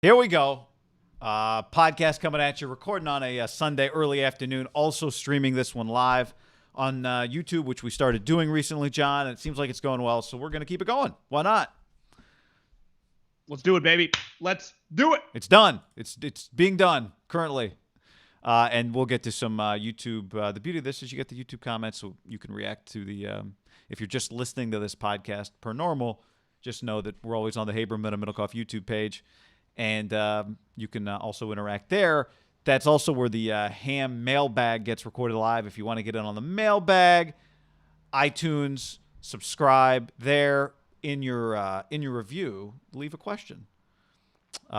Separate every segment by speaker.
Speaker 1: Here we go. Podcast coming at you, recording on a Sunday early afternoon. Also streaming this one live on YouTube, which we started doing recently, John. And it seems like it's going well, so we're going to keep it going. Why not?
Speaker 2: Let's do it, baby. Let's do it.
Speaker 1: It's done. It's being done currently. And we'll get to some YouTube. The beauty of this is you get the YouTube comments, so you can react to the if you're just listening to this podcast per normal, just know that we're always on the Haber Middlecoff YouTube page. And you can also interact there. That's also where the ham mailbag gets recorded live. If you want to get in on the mailbag, iTunes, subscribe there. In your review, leave a question.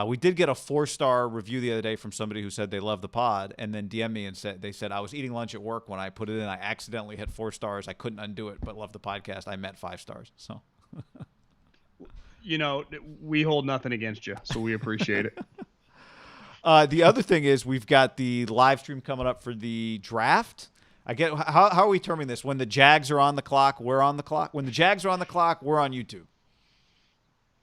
Speaker 1: We did get a 4-star review the other day from somebody who said they loved the pod, and then DM me and said I was eating lunch at work when I put it in. I accidentally hit 4 stars. I couldn't undo it, but loved the podcast. I meant 5 stars. So.
Speaker 2: You know, we hold nothing against you, so we appreciate it.
Speaker 1: The other thing is we've got the live stream coming up for the draft. I get how are we terming this? When the Jags are on the clock, we're on the clock. When the Jags are on the clock, we're on YouTube.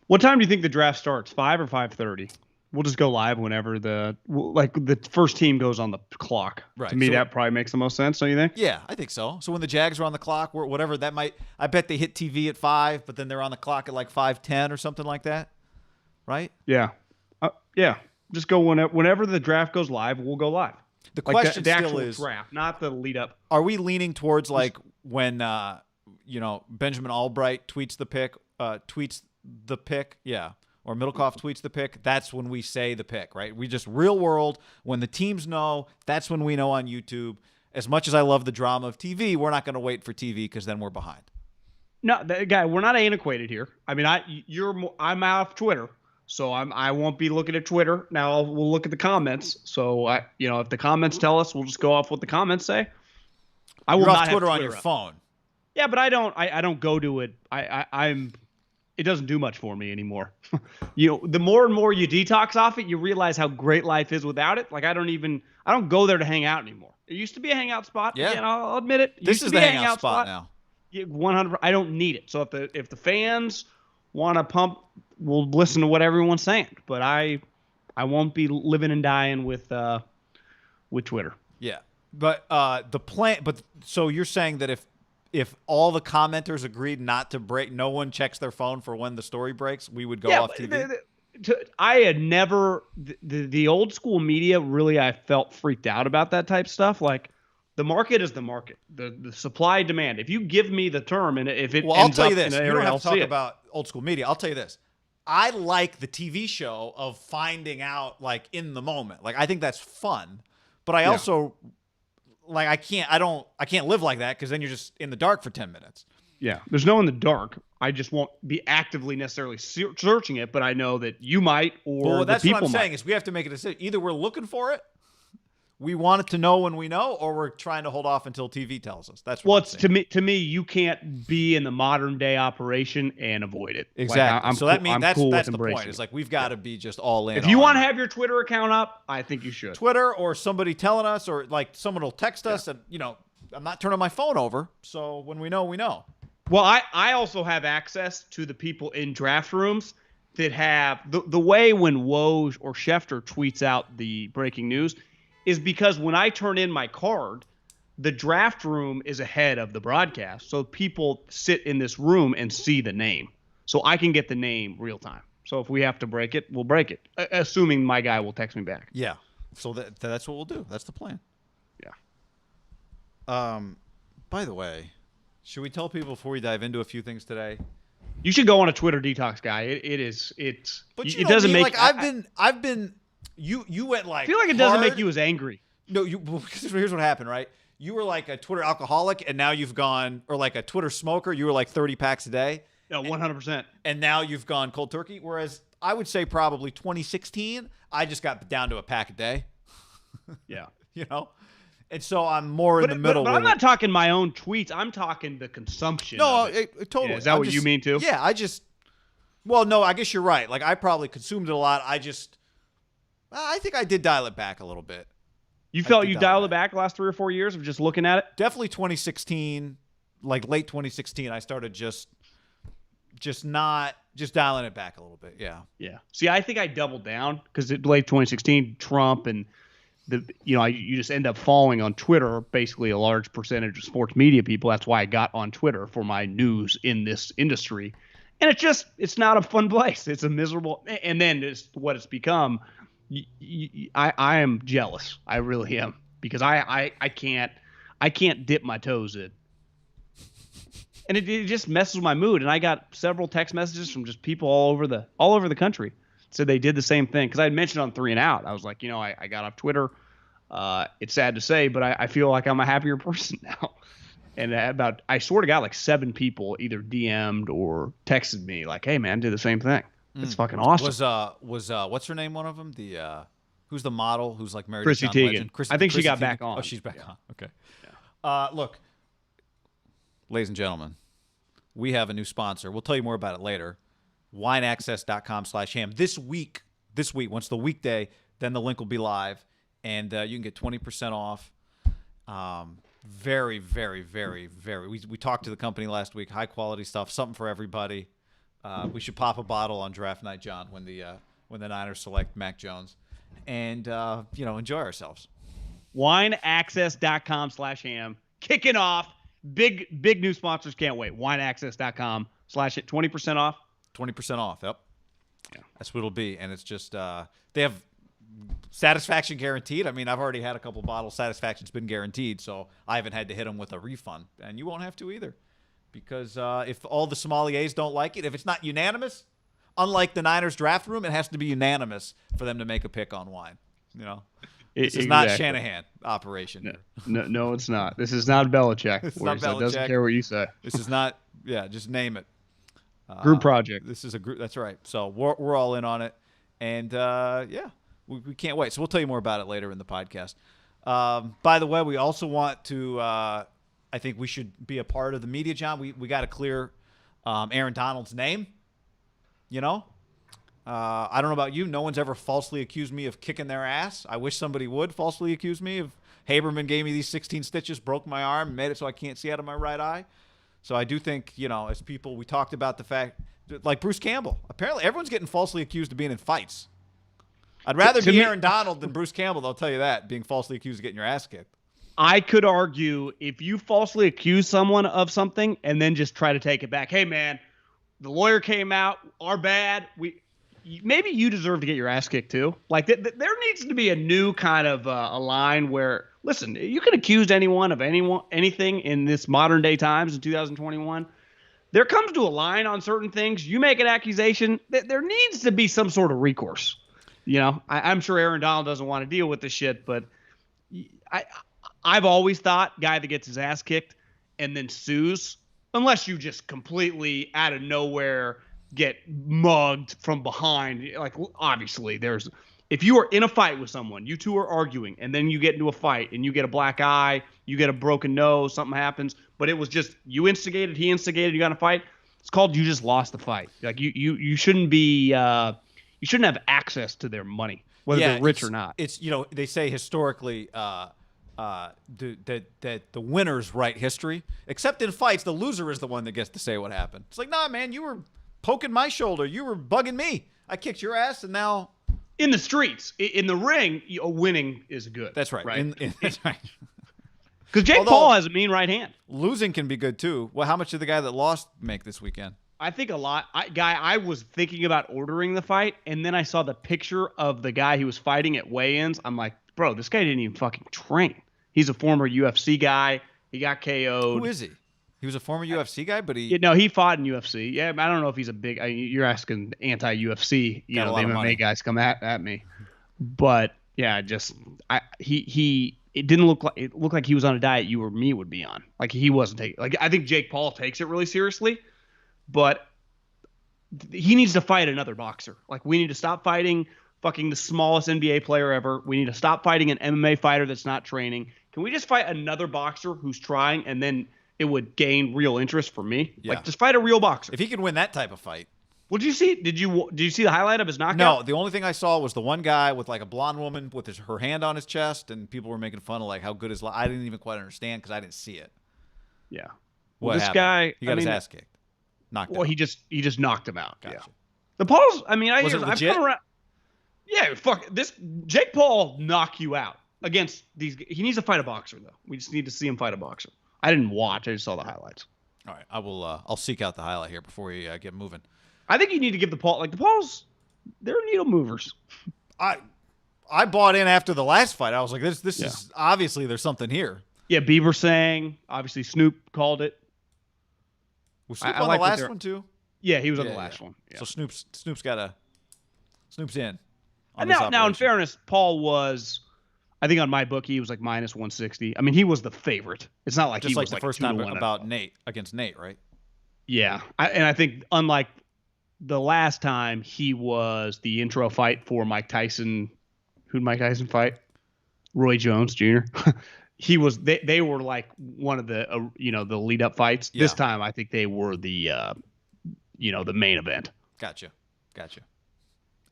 Speaker 2: What time do you think the draft starts? 5 or 5:30? We'll just go live whenever the first team goes on the clock.
Speaker 1: Right.
Speaker 2: To me, that probably makes the most sense, don't you think?
Speaker 1: Yeah, I think so. So when the Jags are on the clock, whatever that might, I bet they hit TV at 5, but then they're on the clock at like 5:10 or something like that, right?
Speaker 2: Yeah, yeah. Just go whenever the draft goes live. We'll go live.
Speaker 1: The question
Speaker 2: the
Speaker 1: still
Speaker 2: actual
Speaker 1: is
Speaker 2: draft, not the lead up.
Speaker 1: Are we leaning towards like when Benjamin Albright tweets the pick, yeah. Or Middlecoff tweets the pick, that's when we say the pick, right? We just real world, when the teams know, that's when we know on YouTube. As much as I love the drama of TV, we're not going to wait for TV because then we're behind.
Speaker 2: No, guy, we're not antiquated here. I mean, I'm out of Twitter, so I won't be looking at Twitter. Now we'll look at the comments. So if the comments tell us, we'll just go off what the comments say. I will
Speaker 1: You're
Speaker 2: not
Speaker 1: off Twitter
Speaker 2: have
Speaker 1: on your phone.
Speaker 2: Yeah, but I don't go to it. It doesn't do much for me anymore. The more and more you detox off it, you realize how great life is without it. Like I don't go there to hang out anymore. It used to be a hangout spot.
Speaker 1: Yeah,
Speaker 2: again, I'll admit it.
Speaker 1: This is the hangout spot now.
Speaker 2: 100. I don't need it. So if the fans want to pump, we'll listen to what everyone's saying. But I won't be living and dying with Twitter.
Speaker 1: Yeah, but the plan. But so you're saying that if all the commenters agreed not to break, no one checks their phone for when the story breaks, we would go off TV?
Speaker 2: I had never, the old school media, really, I felt freaked out about that type of stuff. Like, the market is the market. The supply demand. If you give me the term and if it ends up in an area,
Speaker 1: you don't have to talk about old school media. I'll tell you this. I like the TV show of finding out, like, in the moment. Like, I think that's fun. But I also... Like I can't live like that because then you're just in the dark for 10 minutes.
Speaker 2: Yeah, there's no in the dark. I just won't be actively necessarily searching it, but I know that you might or
Speaker 1: that's
Speaker 2: the people
Speaker 1: what I'm saying is we have to make a decision. Either we're looking for it, we want it to know when we know, or we're trying to hold off until TV tells us. That's what
Speaker 2: to me, you can't be in the modern day operation and avoid it.
Speaker 1: Exactly.
Speaker 2: Like,
Speaker 1: so that means that's the
Speaker 2: point.
Speaker 1: It's like we've got to be just all in.
Speaker 2: If you want to have your Twitter account up, I think you should.
Speaker 1: Twitter or somebody telling us, or like someone will text us, and I'm not turning my phone over. So when we know, we know.
Speaker 2: Well, I also have access to the people in draft rooms that have the way when Woj or Schefter tweets out the breaking news is because when I turn in my card, the draft room is ahead of the broadcast. So people sit in this room and see the name. So I can get the name real time. So if we have to break it, we'll break it, assuming my guy will text me back.
Speaker 1: Yeah. So that's what we'll do. That's the plan.
Speaker 2: Yeah.
Speaker 1: By the way, should we tell people before we dive into a few things today?
Speaker 2: You should go on a Twitter detox, guy. It's.
Speaker 1: But
Speaker 2: it doesn't make.
Speaker 1: Like I've been. You went like.
Speaker 2: I feel like it doesn't make you as angry.
Speaker 1: No, here's what happened, right? You were like a Twitter alcoholic, and now you've gone, or like a Twitter smoker. You were like 30 packs a day.
Speaker 2: No, 100%. And
Speaker 1: now you've gone cold turkey. Whereas I would say probably 2016, I just got down to a pack a day.
Speaker 2: Yeah.
Speaker 1: And so I'm more in the middle.
Speaker 2: But I'm not talking my own tweets. I'm talking the consumption.
Speaker 1: No, totally.
Speaker 2: Yeah, is that what you mean too?
Speaker 1: Yeah, well, no, I guess you're right. Like I probably consumed it a lot. I think I did dial it back a little bit.
Speaker 2: You felt you dialed it back the last 3 or 4 years of just looking at it?
Speaker 1: Definitely 2016, like late 2016, I started just not Just dialing it back a little bit. Yeah.
Speaker 2: Yeah. See, I think I doubled down because late 2016, Trump and you just end up following on Twitter, basically a large percentage of sports media people. That's why I got on Twitter for my news in this industry. And it's not a fun place. It's a miserable, and then it's what it's become. I am jealous. I really am, because I can't dip my toes in. And it just messes with my mood. And I got several text messages from just people all over the country. So they did the same thing, because I had mentioned on 3 and Out. I was like, I got off Twitter. It's sad to say, but I feel like I'm a happier person now. And I swear to God, like 7 people either DM'd or texted me like, "Hey man, did the same thing." It's fucking awesome.
Speaker 1: Was what's her name? One of them? Who's the model who's like married
Speaker 2: Chrissy
Speaker 1: to John
Speaker 2: Teigen.
Speaker 1: Legend?
Speaker 2: I think she
Speaker 1: Chrissy
Speaker 2: got
Speaker 1: Teigen.
Speaker 2: back on.
Speaker 1: Oh, she's back on. Okay.
Speaker 2: Yeah.
Speaker 1: Look, ladies and gentlemen, we have a new sponsor. We'll tell you more about it later. WineAccess.com/ham. This week, once the weekday, then the link will be live, and you can get 20% off. Very, very, very, very. We talked to the company last week. High quality stuff, something for everybody. We should pop a bottle on draft night, John, when the Niners select Mac Jones, and enjoy ourselves.
Speaker 2: WineAccess.com/ham. Kicking off. Big new sponsors, can't wait. WineAccess.com/ 20% off.
Speaker 1: 20% off. Yep.
Speaker 2: Yeah.
Speaker 1: That's what it'll be, and it's just they have satisfaction guaranteed. I mean, I've already had a couple bottles. Satisfaction's been guaranteed, so I haven't had to hit them with a refund, and you won't have to either, because if all the sommeliers don't like it, if it's not unanimous, unlike the Niners draft room, it has to be unanimous for them to make a pick on wine. This is not Shanahan operation.
Speaker 2: No, it's not. This is not Belichick.
Speaker 1: It's not Belichick.
Speaker 2: It doesn't care what you say.
Speaker 1: This is not. Yeah, just name it.
Speaker 2: Group project.
Speaker 1: This is a group. That's right. So we're all in on it, and we can't wait. So we'll tell you more about it later in the podcast. By the way, we also want to. I think we should be a part of the media, John. We got to clear Aaron Donald's name. I don't know about you. No one's ever falsely accused me of kicking their ass. I wish somebody would falsely accuse me of Haberman gave me these 16 stitches, broke my arm, made it so I can't see out of my right eye. So I do think, as people, we talked about the fact, like Bruce Campbell. Apparently, everyone's getting falsely accused of being in fights. I'd rather be Aaron Donald than Bruce Campbell, they'll tell you that, being falsely accused of getting your ass kicked.
Speaker 2: I could argue if you falsely accuse someone of something and then just try to take it back. Hey, man, the lawyer came out, our bad. Maybe you deserve to get your ass kicked too. Like there needs to be a new kind of a line where, listen, you can accuse anyone of anything in this modern day times in 2021. There comes to a line on certain things. You make an accusation, there needs to be some sort of recourse. I'm sure Aaron Donald doesn't want to deal with this shit, but I've always thought guy that gets his ass kicked and then sues, unless you just completely out of nowhere get mugged from behind. Like, obviously if you are in a fight with someone, you two are arguing, and then you get into a fight and you get a black eye, you get a broken nose, something happens, but it was just you instigated, he instigated, you got in a fight. It's called you just lost the fight. Like you shouldn't be you shouldn't have access to their money, whether they're rich or not.
Speaker 1: It's they say historically that the winners write history, except in fights the loser is the one that gets to say what happened. It's like, nah, man, you were poking my shoulder, you were bugging me, I kicked your ass, and now
Speaker 2: in the streets, in the ring, winning is good.
Speaker 1: That's right. That's right.
Speaker 2: Because Jake Paul has a mean right hand.
Speaker 1: Losing can be good too. Well, how much did the guy that lost make this weekend?
Speaker 2: I think a lot. I was thinking about ordering the fight, and then I saw the picture of the guy he was fighting at weigh-ins. I'm like, bro, this guy didn't even fucking train. He's a former UFC guy. He got KO'd.
Speaker 1: Who is he? He was a former UFC guy, but he
Speaker 2: fought in UFC. Yeah, I don't know if he's a big. You're asking anti-UFC. The MMA guys come at me, but yeah, it didn't look like it looked like he was on a diet you or me would be on. Like he wasn't taking. Like I think Jake Paul takes it really seriously, but he needs to fight another boxer. Like we need to stop fighting fucking the smallest NBA player ever. We need to stop fighting an MMA fighter that's not training. Can we just fight another boxer who's trying, and then it would gain real interest for me? Yeah. Like just fight a real boxer.
Speaker 1: If he could win that type of fight.
Speaker 2: Well, did you see the highlight of his knockout?
Speaker 1: No, the only thing I saw was the one guy with like a blonde woman with her hand on his chest, and people were making fun of like how good his. I didn't even quite understand because I didn't see it.
Speaker 2: Yeah.
Speaker 1: Well, this guy, he got his ass kicked. knocked
Speaker 2: Well,
Speaker 1: out.
Speaker 2: he just knocked him out.
Speaker 1: Gotcha.
Speaker 2: Yeah. The Paul's. I mean,
Speaker 1: Was it
Speaker 2: I've
Speaker 1: legit?
Speaker 2: come around. Yeah, fuck this. Jake Paul knock you out against these. He needs to fight a boxer though. We just need to see him fight a boxer. I didn't watch. I just saw the highlights.
Speaker 1: All right, I will. I'll seek out the highlight here before we get moving.
Speaker 2: I think you need to give the Pauls. They're needle movers.
Speaker 1: I bought in after the last fight. I was like, this
Speaker 2: Yeah.
Speaker 1: is obviously there's something here.
Speaker 2: Yeah, Bieber sang. Obviously, Snoop called it.
Speaker 1: Was Snoop
Speaker 2: I
Speaker 1: on
Speaker 2: like
Speaker 1: the
Speaker 2: what
Speaker 1: last
Speaker 2: they're-
Speaker 1: one too?
Speaker 2: Yeah, he was on
Speaker 1: Yeah,
Speaker 2: the last
Speaker 1: yeah.
Speaker 2: one. Yeah.
Speaker 1: So Snoop's in.
Speaker 2: And now, in fairness, Paul was, I think on my book, he was like minus 160. I mean, he was the favorite. It's not like
Speaker 1: just
Speaker 2: he
Speaker 1: like
Speaker 2: was
Speaker 1: the
Speaker 2: like
Speaker 1: first
Speaker 2: 2 to
Speaker 1: time
Speaker 2: 1
Speaker 1: about Nate against Nate, right?
Speaker 2: Yeah. And I think unlike the last time, he was the intro fight for Mike Tyson. Who'd Mike Tyson fight? Roy Jones Jr. He was. They were like one of the the lead up fights.
Speaker 1: Yeah.
Speaker 2: This time, I think they were the the main event.
Speaker 1: Gotcha.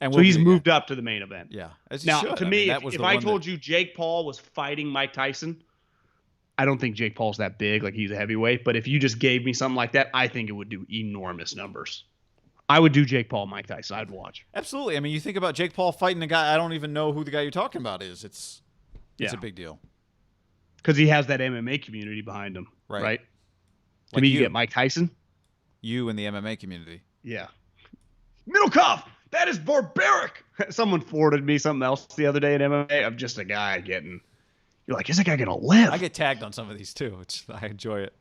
Speaker 1: And
Speaker 2: So he's moved up to the main event.
Speaker 1: Yeah. As he
Speaker 2: Now,
Speaker 1: should.
Speaker 2: to
Speaker 1: I
Speaker 2: me,
Speaker 1: mean, that was
Speaker 2: if
Speaker 1: the
Speaker 2: I
Speaker 1: one
Speaker 2: told you Jake Paul was fighting Mike Tyson, I don't think Jake Paul's that big. Like, he's a heavyweight. But if you just gave me something like that, I think it would do enormous numbers. I would do Jake Paul, Mike Tyson. I'd watch.
Speaker 1: Absolutely. I mean, you think about Jake Paul fighting a guy. I don't even know who the guy you're talking about is. It's a big deal.
Speaker 2: Because he has that MMA community behind him. Right? To
Speaker 1: Like
Speaker 2: me,
Speaker 1: you.
Speaker 2: you get Mike Tyson.
Speaker 1: You in the MMA community.
Speaker 2: Yeah. Middle cuff. That is barbaric. Someone forwarded me something else the other day in MMA. I'm just a guy getting. You're like, is that guy gonna live?
Speaker 1: I get tagged on some of these too. I enjoy it.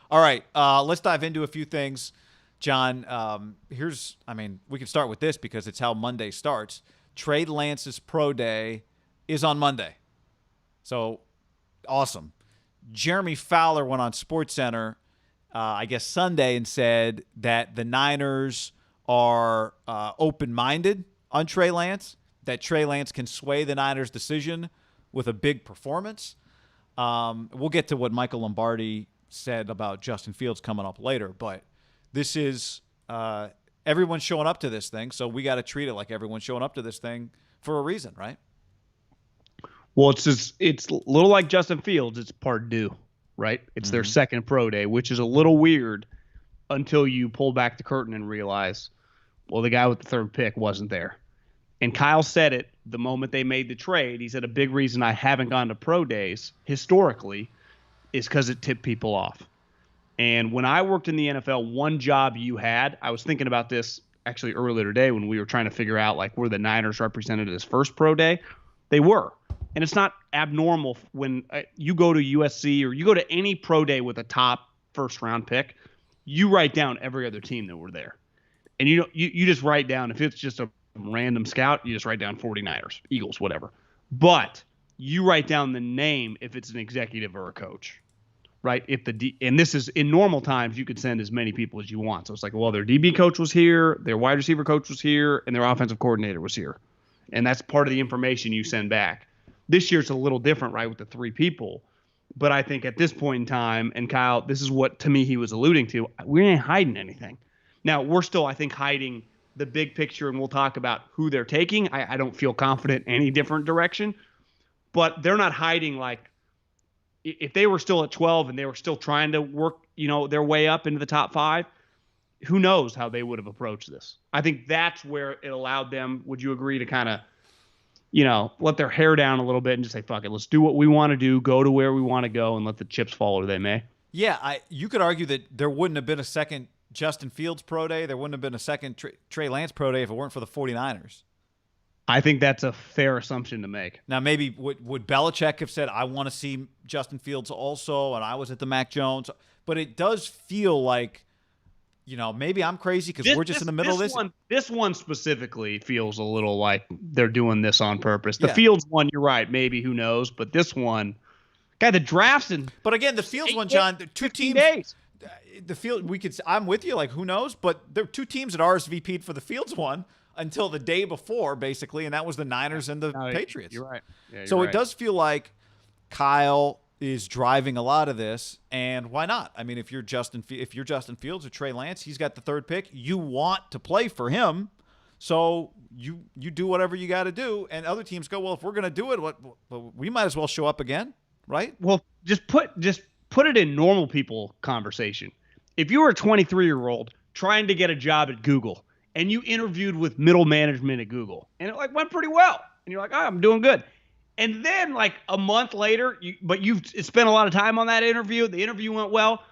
Speaker 1: All right, let's dive into a few things, John. We can start with this because it's how Monday starts. Trey Lance's pro day is on Monday, so awesome. Jeremy Fowler went on SportsCenter, I guess Sunday, and said that the Niners are open-minded on Trey Lance, that Trey Lance can sway the Niners' decision with a big performance. We'll get to what Michael Lombardi said about Justin Fields coming up later, but this is everyone's showing up to this thing, so we got to treat it like everyone's showing up to this thing for a reason, right?
Speaker 2: Well, it's a little like Justin Fields. It's part due, right? It's their second pro day, which is a little weird until you pull back the curtain and realize, well, the guy with the third pick wasn't there. And Kyle said it the moment they made the trade. He said a big reason I haven't gone to pro days historically is because it tipped people off. And when I worked in the NFL, one job you had, I was thinking about this actually earlier today when we were trying to figure out, like, were the Niners represented at his first pro day? They were. And it's not abnormal when you go to USC or you go to any pro day with a top first round pick, you write down every other team that were there. And you just write down, if it's just a random scout, you just write down 49ers, Eagles, whatever. But you write down the name if it's an executive or a coach, right? And this is in normal times, you could send as many people as you want. So it's like, well, their DB coach was here, their wide receiver coach was here, and their offensive coordinator was here. And that's part of the information you send back. This year it's a little different, right, with the 3 people. But I think at this point in time, and Kyle, this is what to me he was alluding to, we ain't hiding anything. Now, we're still, I think, hiding the big picture, and we'll talk about who they're taking. I don't feel confident in any different direction. But they're not hiding, like, if they were still at 12 and they were still trying to work, their way up into the top 5, who knows how they would have approached this. I think that's where it allowed them, would you agree, to kind of, let their hair down a little bit and just say, fuck it, let's do what we want to do, go to where we want to go, and let the chips fall where they may.
Speaker 1: Yeah, you could argue that there wouldn't have been a second Justin Fields pro day. There wouldn't have been a second Trey Lance pro day if it weren't for the 49ers.
Speaker 2: I think that's a fair assumption to make.
Speaker 1: Now, maybe would Belichick have said, I want to see Justin Fields also, and I was at the Mac Jones. But it does feel like, maybe I'm crazy because we're just in the middle of this.
Speaker 2: This one specifically feels a little like they're doing this on purpose. The
Speaker 1: Yeah.
Speaker 2: Fields one, you're right. Maybe, who knows? But this one, guy, the drafts in.
Speaker 1: But again, the Fields one, John, the 2 teams.
Speaker 2: Days.
Speaker 1: The field, I'm with you. Like, who knows? But there are 2 teams that RSVP'd for the Fields one until the day before, basically, and that was the Niners and the Patriots.
Speaker 2: You're right. Yeah,
Speaker 1: so
Speaker 2: right.
Speaker 1: it does feel like Kyle is driving a lot of this, and why not? I mean, if you're Justin Fields or Trey Lance, he's got the 3rd pick. You want to play for him, so you do whatever you got to do. And other teams go, well, if we're going to do it, we might as well show up again, right?
Speaker 2: Well, just put it in normal people conversation. If you were a 23-year-old trying to get a job at Google, and you interviewed with middle management at Google, and it like went pretty well, and you're like, oh, I'm doing good. And then like a month later, you've spent a lot of time on that interview. The interview went well.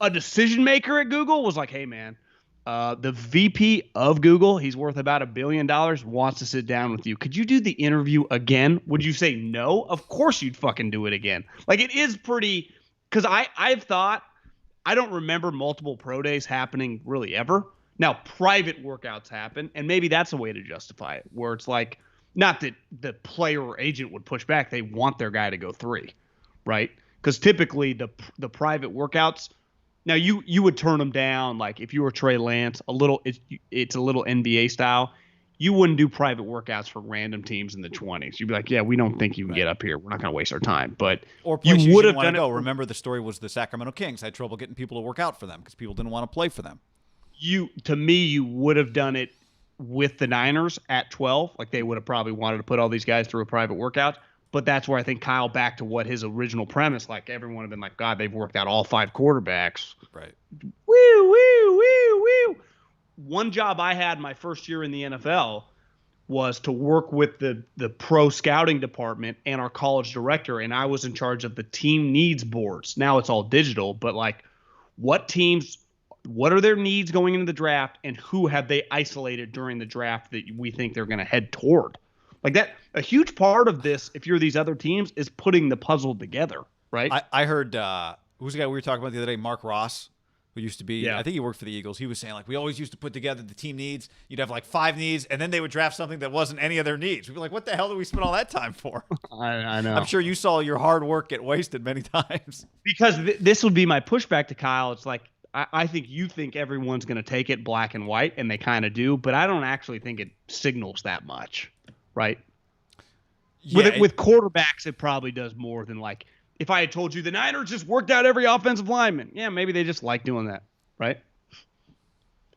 Speaker 2: A decision maker at Google was like, hey, man, the VP of Google, he's worth about $1 billion, wants to sit down with you. Could you do the interview again? Would you say no? Of course you'd fucking do it again. Like, it is pretty – because I've thought – I don't remember multiple pro days happening really ever. Now, private workouts happen, and maybe that's a way to justify it, where it's like – not that the player or agent would push back. They want their guy to go 3, right? Because typically the private workouts, now you would turn them down. Like if you were Trey Lance, it's a little NBA style. You wouldn't do private workouts for random teams in the 20s. You'd be like, yeah, we don't think you can get up here. We're not going to waste our time. But
Speaker 1: or you would have done it. Remember the story was the Sacramento Kings had trouble getting people to work out for them because people didn't want to play for them.
Speaker 2: To me, you would have done it with the Niners at 12, like they would have probably wanted to put all these guys through a private workout. But that's where I think Kyle back to what his original premise, like everyone would have been like, God, they've worked out all 5 quarterbacks.
Speaker 1: Right.
Speaker 2: Woo, woo, woo, woo. One job I had my first year in the NFL was to work with the pro scouting department and our college director. And I was in charge of the team needs boards. Now it's all digital, but like what are their needs going into the draft, and who have they isolated during the draft that we think they're going to head toward? Like that, a huge part of this, if you're these other teams, is putting the puzzle together, right?
Speaker 1: I heard, who's the guy we were talking about the other day? Mark Ross, who used to be, I think he worked for the Eagles. He was saying, like, we always used to put together the team needs. You'd have like 5 needs, and then they would draft something that wasn't any of their needs. We'd be like, what the hell did we spend all that time for?
Speaker 2: I know.
Speaker 1: I'm sure you saw your hard work get wasted many times.
Speaker 2: Because this would be my pushback to Kyle. It's like, I think you think everyone's going to take it black and white, and they kind of do, but I don't actually think it signals that much, right? Yeah, with quarterbacks, it probably does more than like if I had told you the Niners just worked out every offensive lineman. Yeah, maybe they just like doing that, right?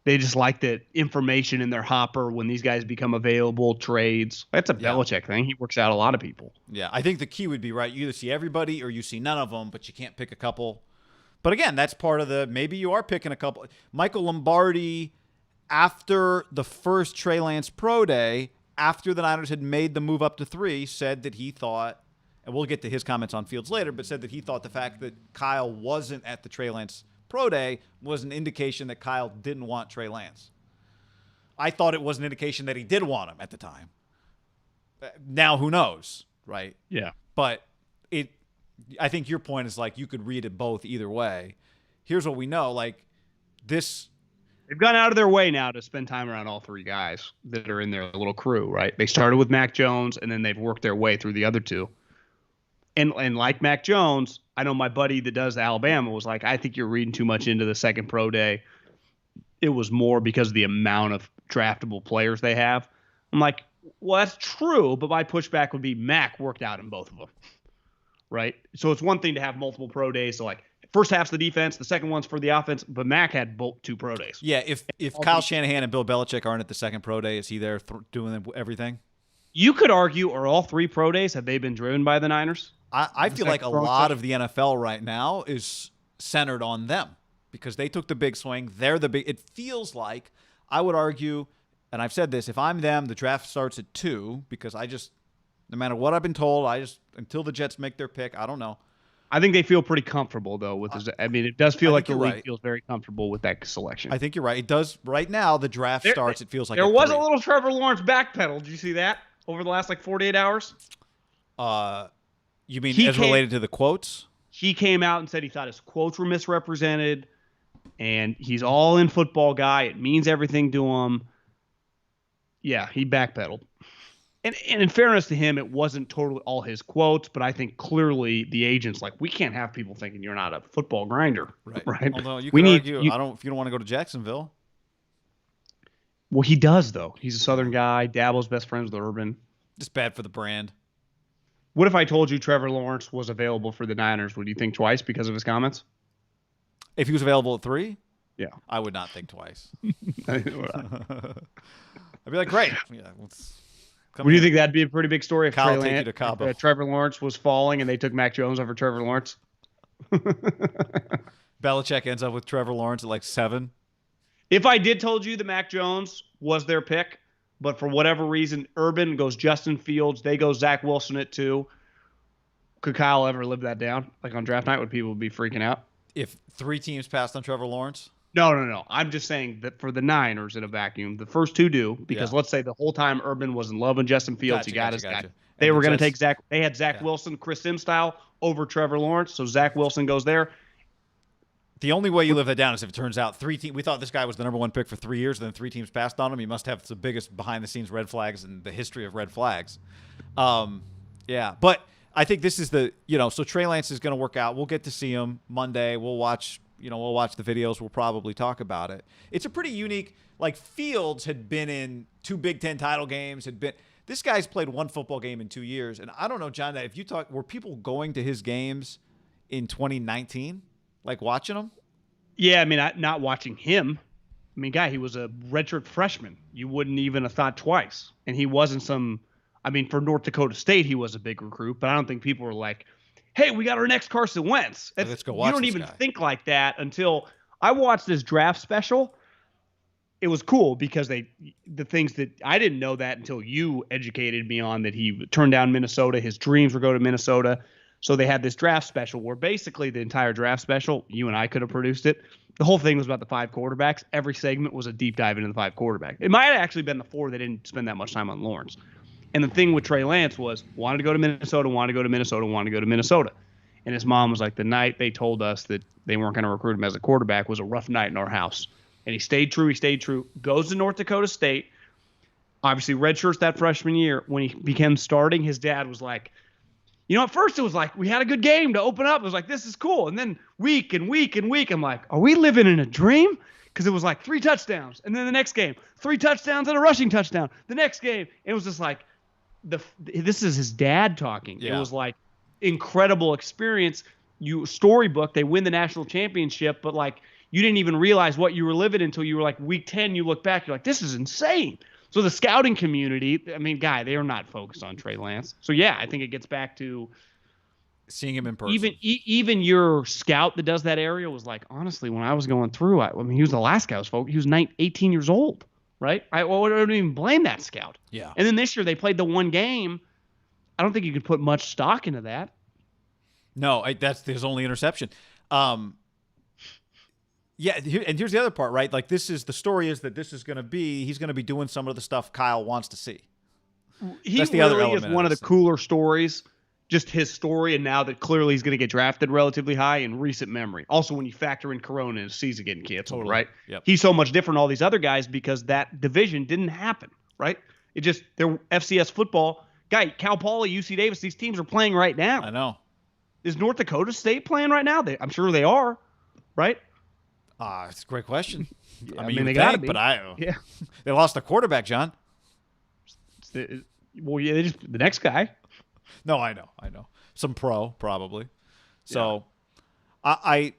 Speaker 2: They just like the information in their hopper when these guys become available, trades. That's a Belichick thing. He works out a lot of people.
Speaker 1: Yeah, I think the key would be, right, you either see everybody or you see none of them, but you can't pick a couple. But again, that's part of maybe you are picking a couple. Michael Lombardi, after the first Trey Lance pro day, after the Niners had made the move up to 3, said that he thought, and we'll get to his comments on Fields later, but said that he thought the fact that Kyle wasn't at the Trey Lance pro day was an indication that Kyle didn't want Trey Lance. I thought it was an indication that he did want him at the time. Now, who knows, right?
Speaker 2: Yeah.
Speaker 1: But I think your point is like you could read it both either way. Here's what we know. Like this.
Speaker 2: They've gone out of their way now to spend time around all 3 guys that are in their little crew, right? They started with Mac Jones, and then they've worked their way through the other 2. And like Mac Jones, I know my buddy that does Alabama was like, I think you're reading too much into the second pro day. It was more because of the amount of draftable players they have. I'm like, well, that's true, but my pushback would be Mac worked out in both of them. Right. So it's one thing to have multiple pro days. So like first half's the defense, the second one's for the offense, but Mac had both 2 pro days.
Speaker 1: Yeah. If Kyle Shanahan and Bill Belichick aren't at the second pro day, is he there doing everything?
Speaker 2: You could argue, are all 3 pro days, have they been driven by the Niners?
Speaker 1: I feel like a lot of the NFL right now is centered on them because they took the big swing. They're the big, it feels like, I would argue, and I've said this, if I'm them, the draft starts at 2 because no matter what I've been told, until the Jets make their pick, I don't know.
Speaker 2: I think they feel pretty comfortable, though. It does feel like the league feels very comfortable with that selection.
Speaker 1: I think you're right. It does. Right now, the draft starts, it feels like
Speaker 2: there was a little Trevor Lawrence backpedal. Did you see that over the last, 48 hours?
Speaker 1: You mean related to the quotes?
Speaker 2: He came out and said he thought his quotes were misrepresented, and he's all in football guy. It means everything to him. Yeah, he backpedaled. And in fairness to him, it wasn't totally all his quotes, but I think clearly the agent's like, we can't have people thinking you're not a football grinder. Right.
Speaker 1: Although you could argue, if you don't want to go to Jacksonville.
Speaker 2: Well, he does, though. He's a Southern guy. Dabo's best friends with Urban.
Speaker 1: Just bad for the brand.
Speaker 2: What if I told you Trevor Lawrence was available for the Niners? Would you think twice because of his comments?
Speaker 1: If he was available at 3?
Speaker 2: Yeah.
Speaker 1: I would not think twice. I'd be like, great. Yeah,
Speaker 2: would you think that'd be a pretty big story if
Speaker 1: Trevor
Speaker 2: Lawrence was falling and they took Mac Jones over Trevor Lawrence?
Speaker 1: Belichick ends up with Trevor Lawrence at 7.
Speaker 2: If I did told you that Mac Jones was their pick, but for whatever reason, Urban goes Justin Fields, they go Zach Wilson at 2. Could Kyle ever live that down? Like on draft night, would people be freaking out?
Speaker 1: If 3 teams passed on Trevor Lawrence?
Speaker 2: No. I'm just saying that for the Niners in a vacuum, the first 2 do, because let's say the whole time Urban was in love with Justin Fields. He got his guy. They were going to take Zach. They had Zach Wilson, Chris Sims style over Trevor Lawrence. So Zach Wilson goes there.
Speaker 1: The only way you live that down is if it turns out 3 teams. We thought this guy was the number 1 pick for 3 years, and then 3 teams passed on him. He must have the biggest behind-the-scenes red flags in the history of red flags. Yeah, but I think this is the so Trey Lance is going to work out. We'll get to see him Monday. We'll watch the videos. We'll probably talk about it. It's a pretty unique. Like Fields had been in 2 Big Ten title games. This guy's played 1 football game in 2 years, and I don't know, John. If you were people going to his games in 2019? Like watching him?
Speaker 2: Yeah, I mean, not watching him. I mean, he was a redshirt freshman. You wouldn't even have thought twice. And he wasn't for North Dakota State, he was a big recruit, but I don't think people were like, hey, we got our next Carson Wentz.
Speaker 1: Let's go watch
Speaker 2: You don't
Speaker 1: this
Speaker 2: even
Speaker 1: guy.
Speaker 2: think like that until I watched this draft special. It was cool because the things that I didn't know that until you educated me on that he turned down Minnesota. His dreams were go to Minnesota. So they had this draft special where basically the entire draft special, you and I could have produced it. The whole thing was about the 5 quarterbacks. Every segment was a deep dive into the 5 quarterbacks. It might have actually been the 4 that didn't spend that much time on Lawrence. And the thing with Trey Lance was wanted to go to Minnesota. And his mom was like, the night they told us that they weren't going to recruit him as a quarterback was a rough night in our house. And he stayed true. Goes to North Dakota State. Obviously redshirts that freshman year. When he became starting, his dad was like, at first it was like we had a good game to open up. It was like, this is cool. And then week, I'm like, are we living in a dream? Because it was like 3 touchdowns. And then the next game, 3 touchdowns and a rushing touchdown. The next game, it was just like, this is his dad talking.
Speaker 1: Yeah.
Speaker 2: It was like incredible experience. Storybook, they win the national championship, but like you didn't even realize what you were living until you were like week 10, you look back, you're like, this is insane. So the scouting community, I mean, they are not focused on Trey Lance. So yeah, I think it gets back to
Speaker 1: seeing him in person.
Speaker 2: Even your scout that does that area was like, honestly, when I was going through, I mean, he was the last guy I was focused. He was 18 years old, right? I wouldn't even blame that scout.
Speaker 1: Yeah.
Speaker 2: And then this year they played the 1 game. I don't think you could put much stock into that.
Speaker 1: No, that's his only interception. Yeah, and here's the other part, right? Like the story is that he's going to be doing some of the stuff Kyle wants to see.
Speaker 2: That's the other element. Is one of the cooler stories, just his story, and now that clearly he's going to get drafted relatively high in recent memory. Also, when you factor in Corona and his season getting canceled, right?
Speaker 1: Yep.
Speaker 2: He's so much different than all these other guys because that division didn't happen, right? They're FCS football. Cal Poly, UC Davis, these teams are playing right now.
Speaker 1: I know.
Speaker 2: Is North Dakota State playing right now? I'm sure they are, right?
Speaker 1: It's a great question.
Speaker 2: Yeah,
Speaker 1: I mean they
Speaker 2: got to be.
Speaker 1: But
Speaker 2: yeah,
Speaker 1: they lost the quarterback, John.
Speaker 2: The next guy.
Speaker 1: No, I know. Some pro probably. So, yeah.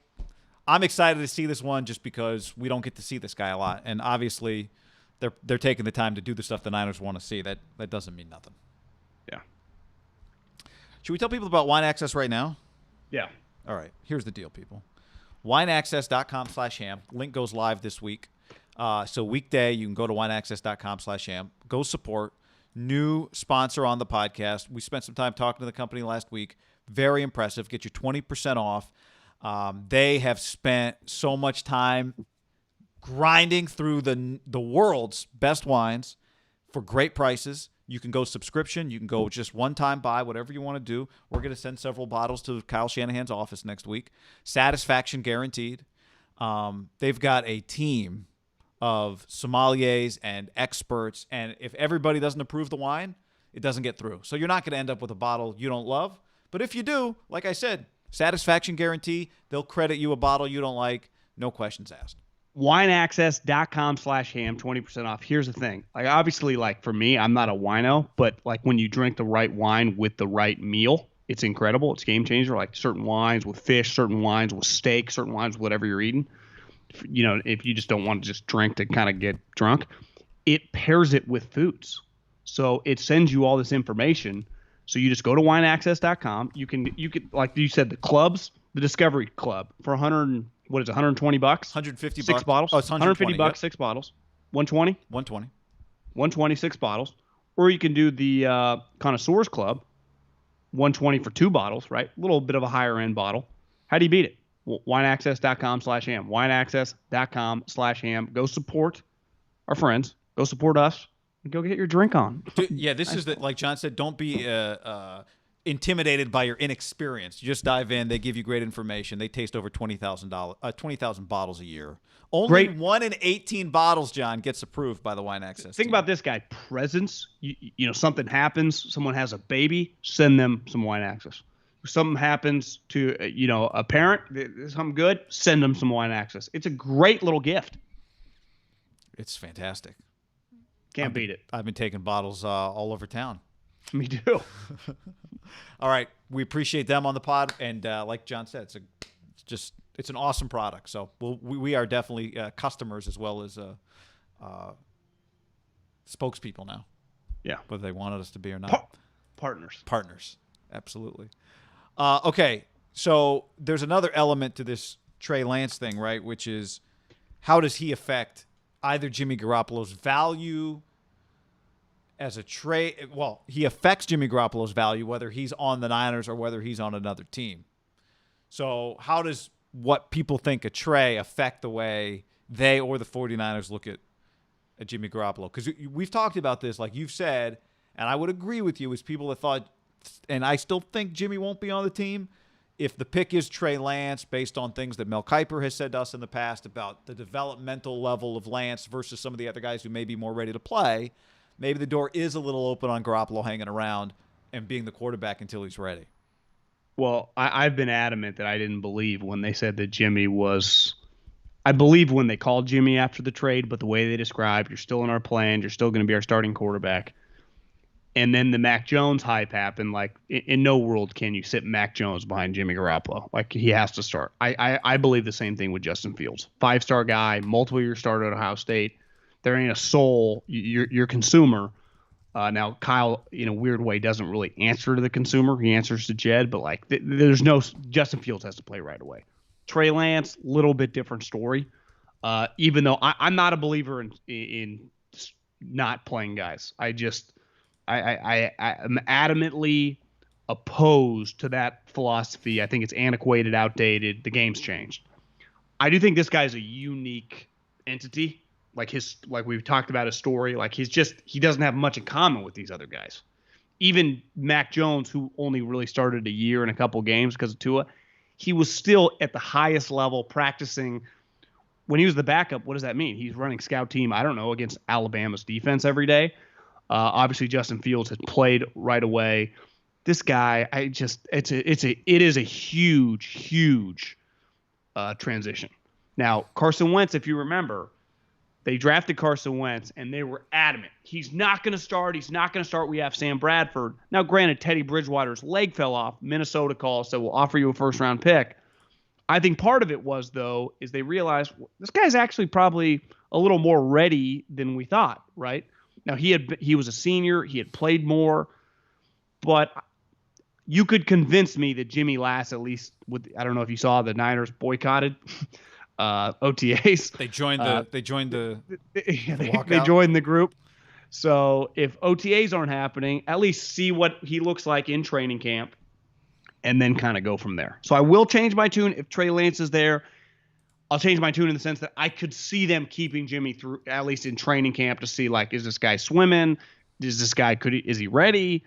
Speaker 1: I'm excited to see this one just because we don't get to see this guy a lot, and obviously, they're taking the time to do the stuff the Niners want to see. That doesn't mean nothing.
Speaker 2: Yeah.
Speaker 1: Should we tell people about Wine Access right now?
Speaker 2: Yeah.
Speaker 1: All right. Here's the deal, people. WineAccess.com/ham. Link goes live this week. So weekday, you can go to WineAccess.com/ham. Go support. New sponsor on the podcast. We spent some time talking to the company last week. Very impressive. Get you 20% off. They have spent so much time grinding through the world's best wines for great prices. You can go subscription. You can go just one-time buy, whatever you want to do. We're going to send several bottles to Kyle Shanahan's office next week. Satisfaction guaranteed. They've got a team of sommeliers and experts, and if everybody doesn't approve the wine, it doesn't get through. So you're not going to end up with a bottle you don't love. But if you do, like I said, satisfaction guarantee. They'll credit you a bottle you don't like. No questions asked.
Speaker 2: WineAccess.com/ham, 20% off. Here's the thing. Like, obviously, like for me, I'm not a wino, but like when you drink the right wine with the right meal, it's incredible. It's game changer. Like certain wines with fish, certain wines with steak, certain wines with whatever you're eating. If you just don't want to just drink to kind of get drunk, it pairs it with foods. So it sends you all this information. So you just go to wineaccess.com. You can like you said, the clubs, the Discovery Club for $150 what is it, $120?
Speaker 1: 150
Speaker 2: Six
Speaker 1: bucks.
Speaker 2: bottles.
Speaker 1: Oh, it's
Speaker 2: 150
Speaker 1: $120.
Speaker 2: bucks,
Speaker 1: Yep.
Speaker 2: 6 bottles. 120.
Speaker 1: 120.
Speaker 2: 120, 6 bottles. Or you can do the Connoisseurs Club, 120 for 2 bottles, right? A little bit of a higher end bottle. How do you beat it? Well, wineaccess.com/ham. Wineaccess.com/ham. Go support our friends. Go support us. And go get your drink on.
Speaker 1: Dude, yeah, this is like John said. Don't be intimidated by your inexperience. You just dive in. They give you great information. They taste over 20,000 bottles a year. Only
Speaker 2: Great.
Speaker 1: 1 in 18 bottles, John, gets approved by the Wine Access
Speaker 2: Think
Speaker 1: team.
Speaker 2: about this guy. Presence. You know, something happens. Someone has a baby. Send them some Wine Access. If something happens to a parent, something good. Send them some Wine Access. It's a great little gift.
Speaker 1: It's fantastic.
Speaker 2: Can't beat it.
Speaker 1: I've been taking bottles all over town.
Speaker 2: Me too.
Speaker 1: All right, we appreciate them on the pod, and like John said, it's an awesome product. So we are definitely customers as well as spokespeople now.
Speaker 2: Yeah,
Speaker 1: whether they wanted us to be or not.
Speaker 2: Partners,
Speaker 1: absolutely. Okay, so there's another element to this Trey Lance thing, right? Which is how does he affect either Jimmy Garoppolo's value as a trade? Well, he affects Jimmy Garoppolo's value whether he's on the Niners or whether he's on another team. So how does what people think of Trey affect the way they or the 49ers look at Jimmy Garoppolo? Because we've talked about this, like you've said, and I would agree with you, as people that thought, and I still think Jimmy won't be on the team. If the pick is Trey Lance, based on things that Mel Kiper has said to us in the past about the developmental level of Lance versus some of the other guys who may be more ready to play, maybe the door is a little open on Garoppolo hanging around and being the quarterback until he's ready.
Speaker 2: Well, I've been adamant that I didn't believe when they said that Jimmy was – I believe when they called Jimmy after the trade, but the way they described, you're still in our plan, you're still going to be our starting quarterback. And then the Mac Jones hype happened. Like, in no world can you sit Mac Jones behind Jimmy Garoppolo. Like, he has to start. I believe the same thing with Justin Fields. 5-star guy, multiple-year starter at Ohio State. There ain't a soul. You're consumer. Now, Kyle, in a weird way, doesn't really answer to the consumer. He answers to Jed. But, like, there's no – Justin Fields has to play right away. Trey Lance, little bit different story. Even though I'm not a believer in not playing guys. I'm adamantly opposed to that philosophy. I think it's antiquated, outdated. The game's changed. I do think this guy's a unique entity. Like we've talked about his story. Like he doesn't have much in common with these other guys. Even Mac Jones, who only really started a year and a couple games because of Tua, he was still at the highest level practicing. When he was the backup, what does that mean? He's running scout team, I don't know, against Alabama's defense every day. Obviously, Justin Fields has played right away. This guy, it is a huge transition. Now, Carson Wentz, if you remember, they drafted Carson Wentz, and they were adamant. He's not going to start. He's not going to start. We have Sam Bradford. Now, granted, Teddy Bridgewater's leg fell off. Minnesota calls, so we'll offer you a first-round pick. I think part of it was, though, is they realized this guy's actually probably a little more ready than we thought, right? Now, he was a senior. He had played more. But you could convince me that Jimmy Last, at least I don't know if you saw the Niners boycotted OTAs.
Speaker 1: They joined the
Speaker 2: they joined the group. So if OTAs aren't happening, at least see what he looks like in training camp and then kind of go from there. So I will change my tune if Trey Lance is there. I'll change my tune in the sense that I could see them keeping Jimmy through, at least in training camp, to see, like, is this guy swimming? Is this guy is he ready?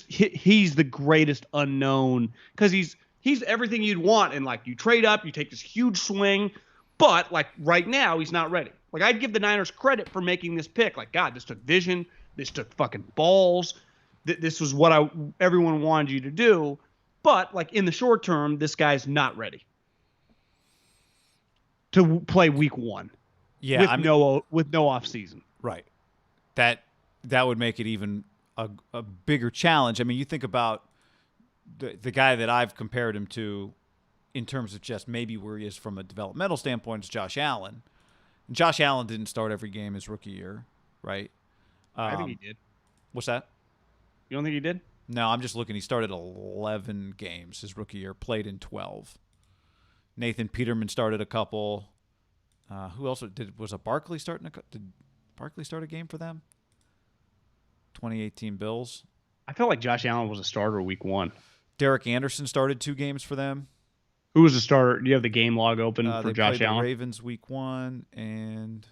Speaker 2: He's the greatest unknown because he's everything you'd want. And, like, you trade up, you take this huge swing, but, like, right now he's not ready. Like, I'd give the Niners credit for making this pick. Like, God, this took vision. This took fucking balls. This was what everyone wanted you to do. But, like, in the short term, this guy's not ready to play week one.
Speaker 1: Yeah,
Speaker 2: with no off season.
Speaker 1: Right. That would make it even a bigger challenge. I mean, you think about the guy that I've compared him to in terms of just maybe where he is from a developmental standpoint is Josh Allen. And Josh Allen didn't start every game his rookie year, right?
Speaker 2: I think he did.
Speaker 1: What's that?
Speaker 2: You don't think he did?
Speaker 1: No, I'm just looking. He started 11 games his rookie year, played in 12. Nathan Peterman started a couple. Who else was a Barkley starting? Did Barkley start a game for them? 2018 Bills.
Speaker 2: I felt like Josh Allen was a starter week 1.
Speaker 1: Derek Anderson started 2 games for them.
Speaker 2: Who was the starter? Do you have the game log open for
Speaker 1: they
Speaker 2: Josh
Speaker 1: played
Speaker 2: Allen?
Speaker 1: The Ravens week 1, and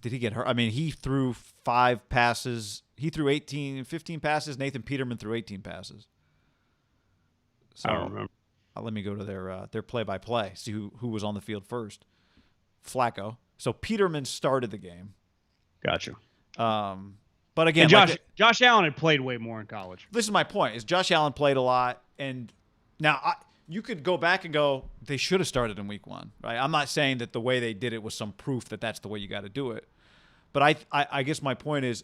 Speaker 1: did he get hurt? I mean, he threw 5 passes. He threw 15 passes. Nathan Peterman threw 18 passes. So,
Speaker 2: I don't remember.
Speaker 1: Let me go to their play-by-play, see who was on the field first. Flacco. So Peterman started the game.
Speaker 2: Gotcha.
Speaker 1: But again,
Speaker 2: Josh Allen had played way more in college.
Speaker 1: This is my point: is Josh Allen played a lot, and now you could go back and go, they should have started in week 1, right? I'm not saying that the way they did it was some proof that that's the way you got to do it, but I guess my point is,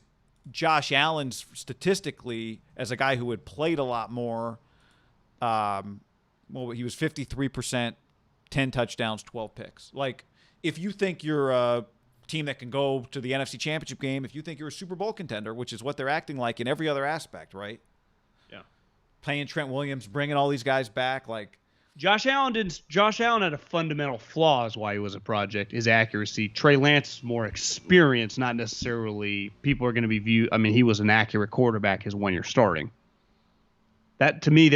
Speaker 1: Josh Allen statistically, as a guy who had played a lot more, he was 53%, 10 touchdowns, 12 picks. Like, if you think you're a team that can go to the NFC Championship game, if you think you're a Super Bowl contender, which is what they're acting like in every other aspect, right?
Speaker 2: Yeah.
Speaker 1: Playing Trent Williams, bringing all these guys back, like
Speaker 2: Josh Allen had a fundamental flaw is why he was a project, his accuracy. Trey Lance is more experienced, not necessarily people are going to be viewed. I mean, he was an accurate quarterback his 1 year starting. That to me,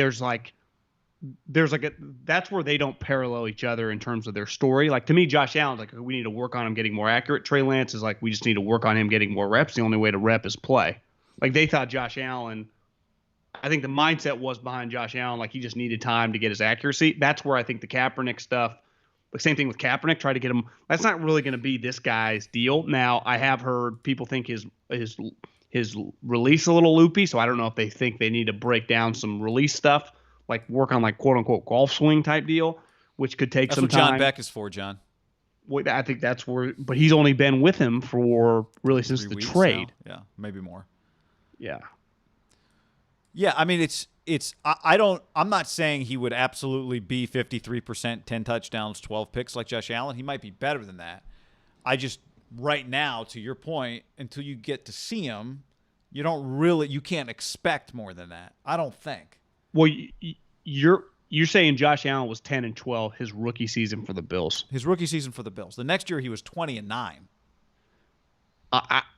Speaker 2: that's where they don't parallel each other in terms of their story. Like, to me, Josh Allen's like, we need to work on him getting more accurate. Trey Lance is like, we just need to work on him getting more reps. The only way to rep is play. Like, they thought Josh Allen, I think the mindset was behind Josh Allen, like he just needed time to get his accuracy. That's where I think the Kaepernick stuff, the same thing with Kaepernick, try to get him. That's not really going to be this guy's deal. Now, I have heard people think his release a little loopy, so I don't know if they think they need to break down some release stuff, like work on like quote unquote golf swing type deal, which could take some time.
Speaker 1: That's what John Beck is for, John.
Speaker 2: Well, I think that's where, but he's only been with him for really since the trade.
Speaker 1: Now. Yeah, maybe more.
Speaker 2: Yeah.
Speaker 1: Yeah, I mean I'm not saying he would absolutely be 53%, 10 touchdowns, 12 picks like Josh Allen. He might be better than that. I just right now, to your point, until you get to see him, you can't expect more than that. I don't think.
Speaker 2: Well, you're saying Josh Allen was 10 and 12 his rookie season for the Bills.
Speaker 1: His rookie season for the Bills. The next year he was 20 and 9.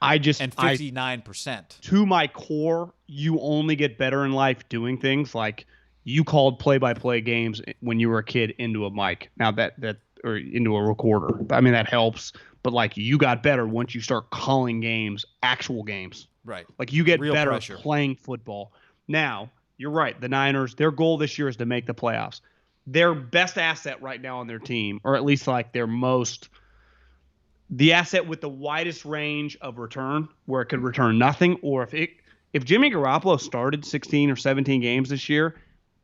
Speaker 2: I just
Speaker 1: and 59%.
Speaker 2: To my core, you only get better in life doing things like you called play-by-play games when you were a kid into a mic. Now that or into a recorder. I mean, that helps, but like you got better once you start calling games, actual games.
Speaker 1: Right.
Speaker 2: Like you get
Speaker 1: Real
Speaker 2: better
Speaker 1: pressure.
Speaker 2: at playing football. Now, you're right. The Niners, their goal this year is to make the playoffs. Their best asset right now on their team, or at least like the asset with the widest range of return, where it could return nothing, or if Jimmy Garoppolo started 16 or 17 games this year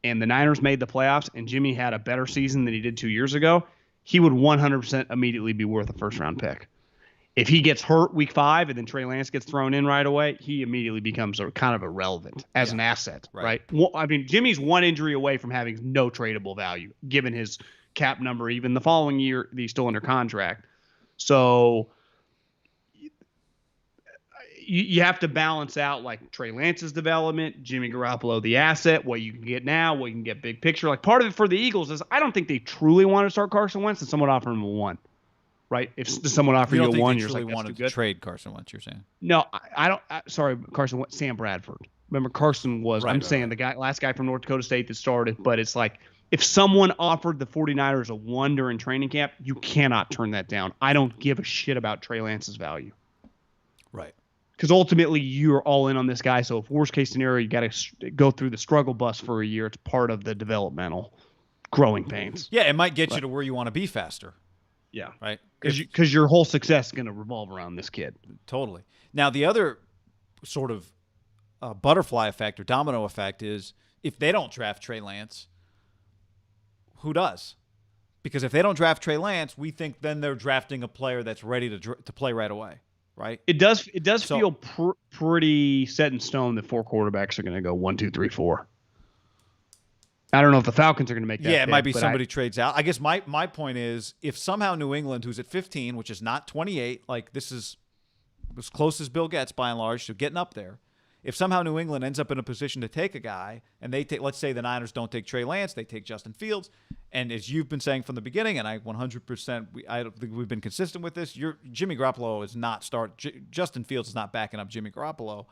Speaker 2: and the Niners made the playoffs and Jimmy had a better season than he did 2 years ago, he would 100% immediately be worth a first-round pick. If he gets hurt week 5 and then Trey Lance gets thrown in right away, he immediately becomes kind of irrelevant as an asset, right? Well, I mean, Jimmy's one injury away from having no tradable value, given his cap number. Even the following year, he's still under contract. So you have to balance out like Trey Lance's development, Jimmy Garoppolo, the asset, what you can get now, what you can get big picture. Like part of it for the Eagles is I don't think they truly want to start Carson Wentz and someone offer him a 1. Right? If someone offered you a 1, you're like,
Speaker 1: wanted to trade Carson Wentz, you're saying?
Speaker 2: No, I don't. Sorry, Carson Wentz, Sam Bradford. Remember, Carson was, the last guy from North Dakota State that started, but it's like, if someone offered the 49ers a 1 during training camp, you cannot turn that down. I don't give a shit about Trey Lance's value.
Speaker 1: Right.
Speaker 2: Because ultimately, you're all in on this guy. So if worst case scenario, you got to go through the struggle bus for a year. It's part of the developmental growing pains.
Speaker 1: Yeah, it might get you to where you want to be faster.
Speaker 2: Yeah.
Speaker 1: Right?
Speaker 2: Because your whole success is going to revolve around this kid.
Speaker 1: Totally. Now, the other sort of butterfly effect or domino effect is if they don't draft Trey Lance, who does? Because if they don't draft Trey Lance, we think then they're drafting a player that's ready to play right away, right?
Speaker 2: It does feel pretty set in stone that 4 quarterbacks are going to go 1, 2, 3, 4. I don't know if the Falcons are going to make that.
Speaker 1: Yeah, it might be somebody trades out. I guess my point is if somehow New England, who's at 15, which is not 28, like this is as close as Bill gets by and large to getting up there, if somehow New England ends up in a position to take a guy, and they take, let's say the Niners don't take Trey Lance, they take Justin Fields, and as you've been saying from the beginning, and I 100%, I don't think we've been consistent with this. Jimmy Garoppolo is not Justin Fields is not backing up Jimmy Garoppolo.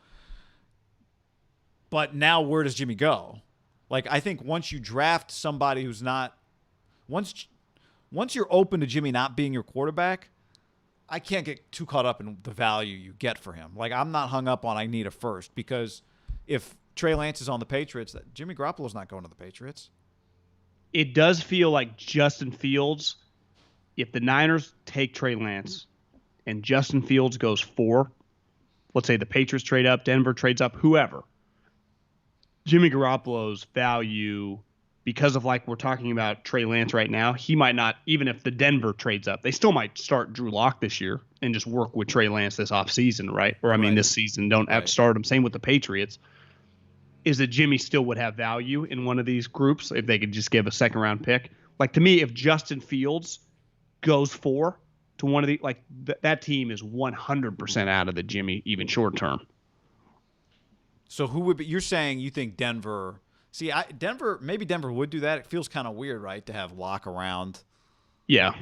Speaker 1: But now where does Jimmy go? Like, I think once you draft somebody who's not, once you're open to Jimmy not being your quarterback, I can't get too caught up in the value you get for him. Like, I'm not hung up on I need a first, because if Trey Lance is on the Patriots, Jimmy Garoppolo's not going to the Patriots.
Speaker 2: It does feel like Justin Fields, if the Niners take Trey Lance and Justin Fields goes 4, let's say the Patriots trade up, Denver trades up, whoever, Jimmy Garoppolo's value, because of like we're talking about Trey Lance right now, he might not, even if the Denver trades up, they still might start Drew Lock this year and just work with Trey Lance this offseason, right? Or I mean this season, don't have to start him. Same with the Patriots. Is that Jimmy still would have value in one of these groups if they could just give a second-round pick? Like, to me, if Justin Fields goes 4 to one of the, like, that team is 100% out of the Jimmy, even short term.
Speaker 1: So who would be? You're saying you think Denver? See, maybe Denver would do that. It feels kind of weird, right, to have Lock around.
Speaker 2: Yeah,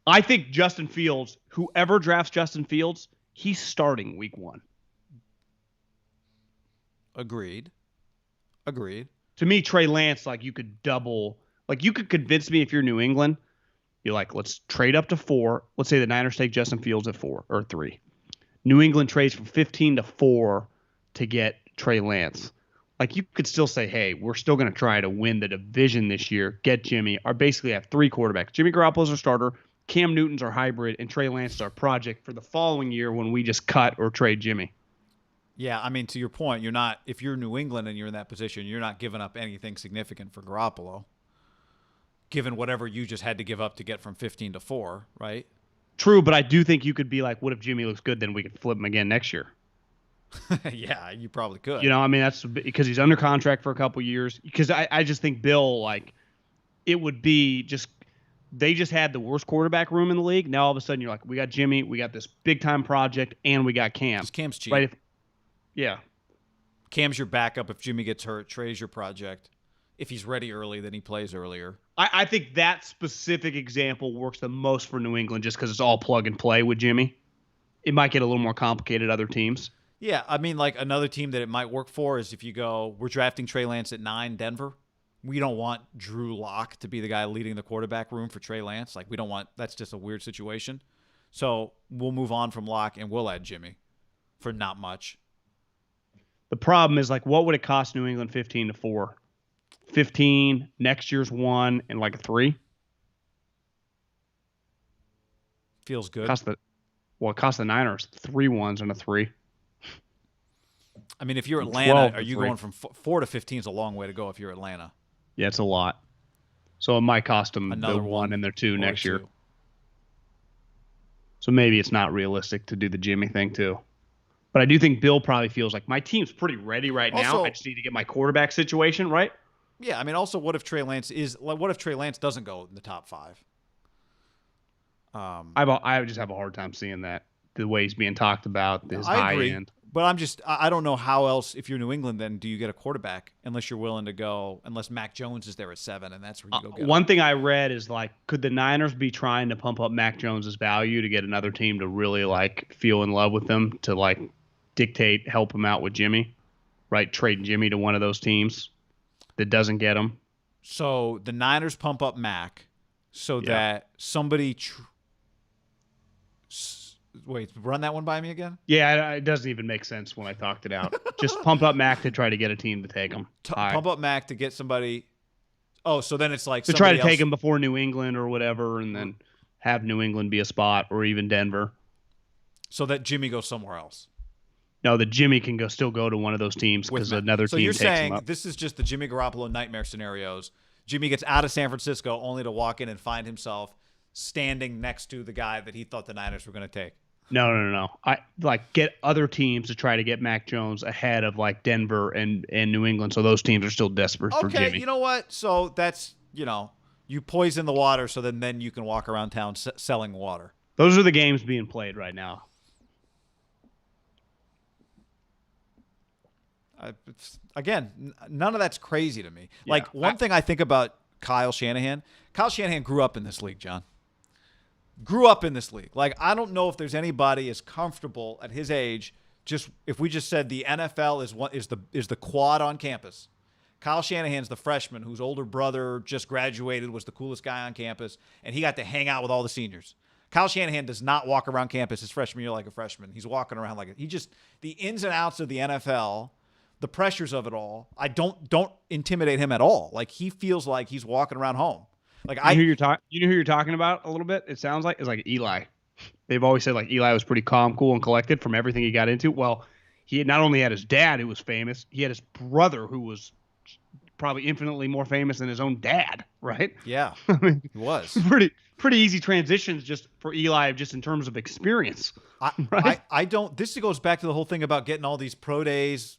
Speaker 2: I think Justin Fields. Whoever drafts Justin Fields, he's starting week 1.
Speaker 1: Agreed.
Speaker 2: To me, Trey Lance, like, you could double. Like, you could convince me if you're New England, you're like, let's trade up to 4. Let's say the Niners take Justin Fields at 4 or 3. New England trades from 15 to 4 to get Trey Lance. Like, you could still say, hey, we're still going to try to win the division this year, get Jimmy, or basically have 3 quarterbacks. Jimmy Garoppolo's our starter, Cam Newton's our hybrid, and Trey Lance is our project for the following year when we just cut or trade Jimmy.
Speaker 1: Yeah, I mean, to your point, if you're New England and you're in that position, you're not giving up anything significant for Garoppolo, given whatever you just had to give up to get from 15 to 4, right?
Speaker 2: True, but I do think you could be like, what if Jimmy looks good, then we could flip him again next year.
Speaker 1: Yeah, you probably could.
Speaker 2: You know, I mean, that's because he's under contract for a couple years. Because I just think Bill, like, it would be just, they just had the worst quarterback room in the league. Now all of a sudden you're like, we got Jimmy, we got this big time project, and we got Cam.
Speaker 1: Cam's cheap.
Speaker 2: Right? Yeah.
Speaker 1: Cam's your backup if Jimmy gets hurt. Trey's your project. If he's ready early, then he plays earlier.
Speaker 2: I think that specific example works the most for New England just because it's all plug and play with Jimmy. It might get a little more complicated other teams.
Speaker 1: Yeah, I mean, like, another team that it might work for is if you go, we're drafting Trey Lance at 9, Denver. We don't want Drew Lock to be the guy leading the quarterback room for Trey Lance. Like, we don't want – that's just a weird situation. So we'll move on from Lock and we'll add Jimmy for not much.
Speaker 2: The problem is, like, what would it cost New England 15 to 4? 15, next year's 1, and like a 3?
Speaker 1: Feels good.
Speaker 2: It cost the Niners 3 1s and a 3.
Speaker 1: I mean, if you're Atlanta, are you going from 4 to 15 is a long way to go if you're Atlanta.
Speaker 2: Yeah, it's a lot. So it might cost them
Speaker 1: another
Speaker 2: the 1 and their 2 next year.
Speaker 1: 2.
Speaker 2: So maybe it's not realistic to do the Jimmy thing too. But I do think Bill probably feels like my team's pretty ready right now. I just need to get my quarterback situation right.
Speaker 1: Yeah, I mean, also, what if Trey Lance doesn't go in the top 5?
Speaker 2: I just have a hard time seeing that the way he's being talked about. His
Speaker 1: I agree,
Speaker 2: high end.
Speaker 1: but I don't know how else. If you're New England, then do you get a quarterback unless you're willing to go? Unless Mac Jones is there at 7, and that's where you go get
Speaker 2: one thing I read is, like, could the Niners be trying to pump up Mac Jones's value to get another team to really, like, feel in love with him to, like, dictate, help him out with Jimmy, right? Trade Jimmy to one of those teams that doesn't get him.
Speaker 1: So the Niners pump up Mac so that somebody wait, run that one by me again?
Speaker 2: Yeah, it doesn't even make sense when I talked it out. Just pump up Mac to try to get a team to take him.
Speaker 1: Pump up Mac to get somebody. Oh, so then it's like
Speaker 2: to try to take him before New England or whatever, and then have New England be a spot, or even Denver.
Speaker 1: So that Jimmy goes somewhere else.
Speaker 2: No, that Jimmy can still go to one of those teams because another team takes him up. So you're saying
Speaker 1: this is just the Jimmy Garoppolo nightmare scenarios. Jimmy gets out of San Francisco only to walk in and find himself standing next to the guy that he thought the Niners were going to take.
Speaker 2: No. I like get other teams to try to get Mac Jones ahead of, like, Denver and New England, so those teams are still desperate for Jimmy.
Speaker 1: Okay, you know what? So that's, you poison the water so then you can walk around town selling water.
Speaker 2: Those are the games being played right now.
Speaker 1: Again, none of that's crazy to me.
Speaker 2: Yeah,
Speaker 1: Like, one thing I think about Kyle Shanahan grew up in this league, John. Grew up in this league. Like, I don't know if there's anybody as comfortable at his age. Just if we just said the NFL is the quad on campus. Kyle Shanahan's the freshman whose older brother just graduated, was the coolest guy on campus, and he got to hang out with all the seniors. Kyle Shanahan does not walk around campus his freshman year like a freshman. He's walking around like the ins and outs of the NFL, the pressures of it all. I don't intimidate him at all. Like, he feels like he's walking around home. Like,
Speaker 2: you know who you're talking about a little bit? It sounds like it's like Eli. They've always said like Eli was pretty calm, cool, and collected from everything he got into. Well, he not only had his dad who was famous, he had his brother who was probably infinitely more famous than his own dad, right?
Speaker 1: Yeah,
Speaker 2: I mean,
Speaker 1: he was.
Speaker 2: Pretty easy transitions just for Eli, just in terms of experience. Right?
Speaker 1: I don't. This goes back to the whole thing about getting all these pro days.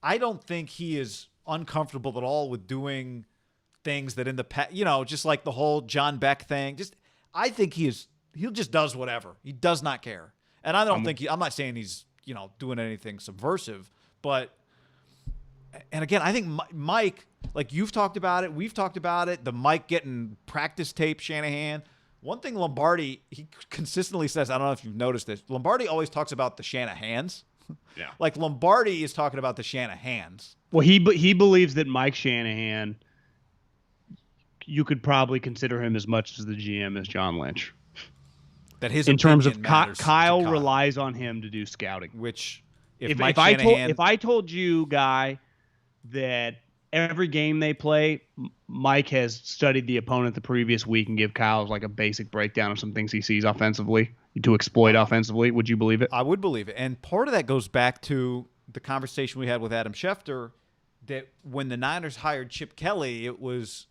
Speaker 1: I don't think he is uncomfortable at all with doing things that in the past, just like the whole John Beck thing. I think he just does whatever. He does not care. And I don't think I'm not saying he's, doing anything subversive, but, and again, I think Mike, like you've talked about it, we've talked about it, the Mike getting practice tape Shanahan. One thing Lombardi, he consistently says, I don't know if you've noticed this, Lombardi always talks about the Shanahans.
Speaker 2: Yeah.
Speaker 1: Like, Lombardi is talking about the Shanahans.
Speaker 2: Well, he believes that Mike Shanahan, you could probably consider him as much as the GM as John Lynch.
Speaker 1: That his
Speaker 2: in terms of
Speaker 1: matters
Speaker 2: Kyle relies on him to do scouting.
Speaker 1: Which
Speaker 2: if I told you, Guy, that every game they play, Mike has studied the opponent the previous week and give Kyle like a basic breakdown of some things he sees offensively to exploit offensively, would you believe it?
Speaker 1: I would believe it. And part of that goes back to the conversation we had with Adam Schefter, that when the Niners hired Chip Kelly, it was,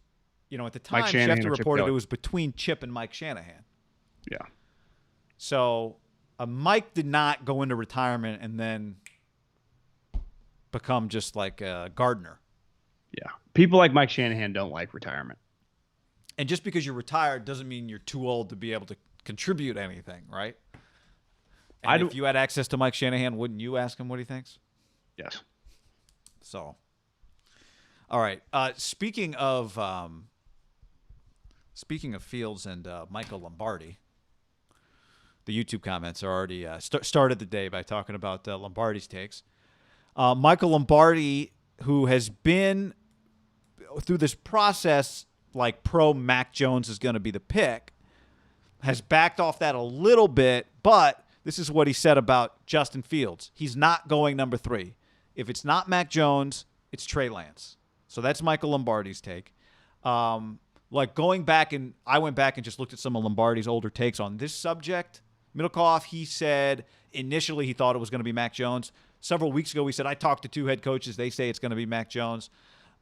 Speaker 1: at the time, Schefter reported it was between Chip and Mike Shanahan.
Speaker 2: Yeah.
Speaker 1: So Mike did not go into retirement and then become just like Gardner.
Speaker 2: Yeah. People like Mike Shanahan don't like retirement.
Speaker 1: And just because you're retired doesn't mean you're too old to be able to contribute anything, right? And if you had access to Mike Shanahan, wouldn't you ask him what he thinks?
Speaker 2: Yes.
Speaker 1: So, all right. Speaking of Fields and Michael Lombardi, the YouTube comments are already started the day by talking about Lombardi's takes. Michael Lombardi, who has been through this process like pro Mac Jones is going to be the pick, has backed off that a little bit, but this is what he said about Justin Fields. He's not going number 3. If it's not Mac Jones, it's Trey Lance. So that's Michael Lombardi's take. Like going back, and I went back and just looked at some of Lombardi's older takes on this subject. Middlecoff, he said initially he thought it was going to be Mac Jones. Several weeks ago, he said, I talked to 2 head coaches. They say it's going to be Mac Jones.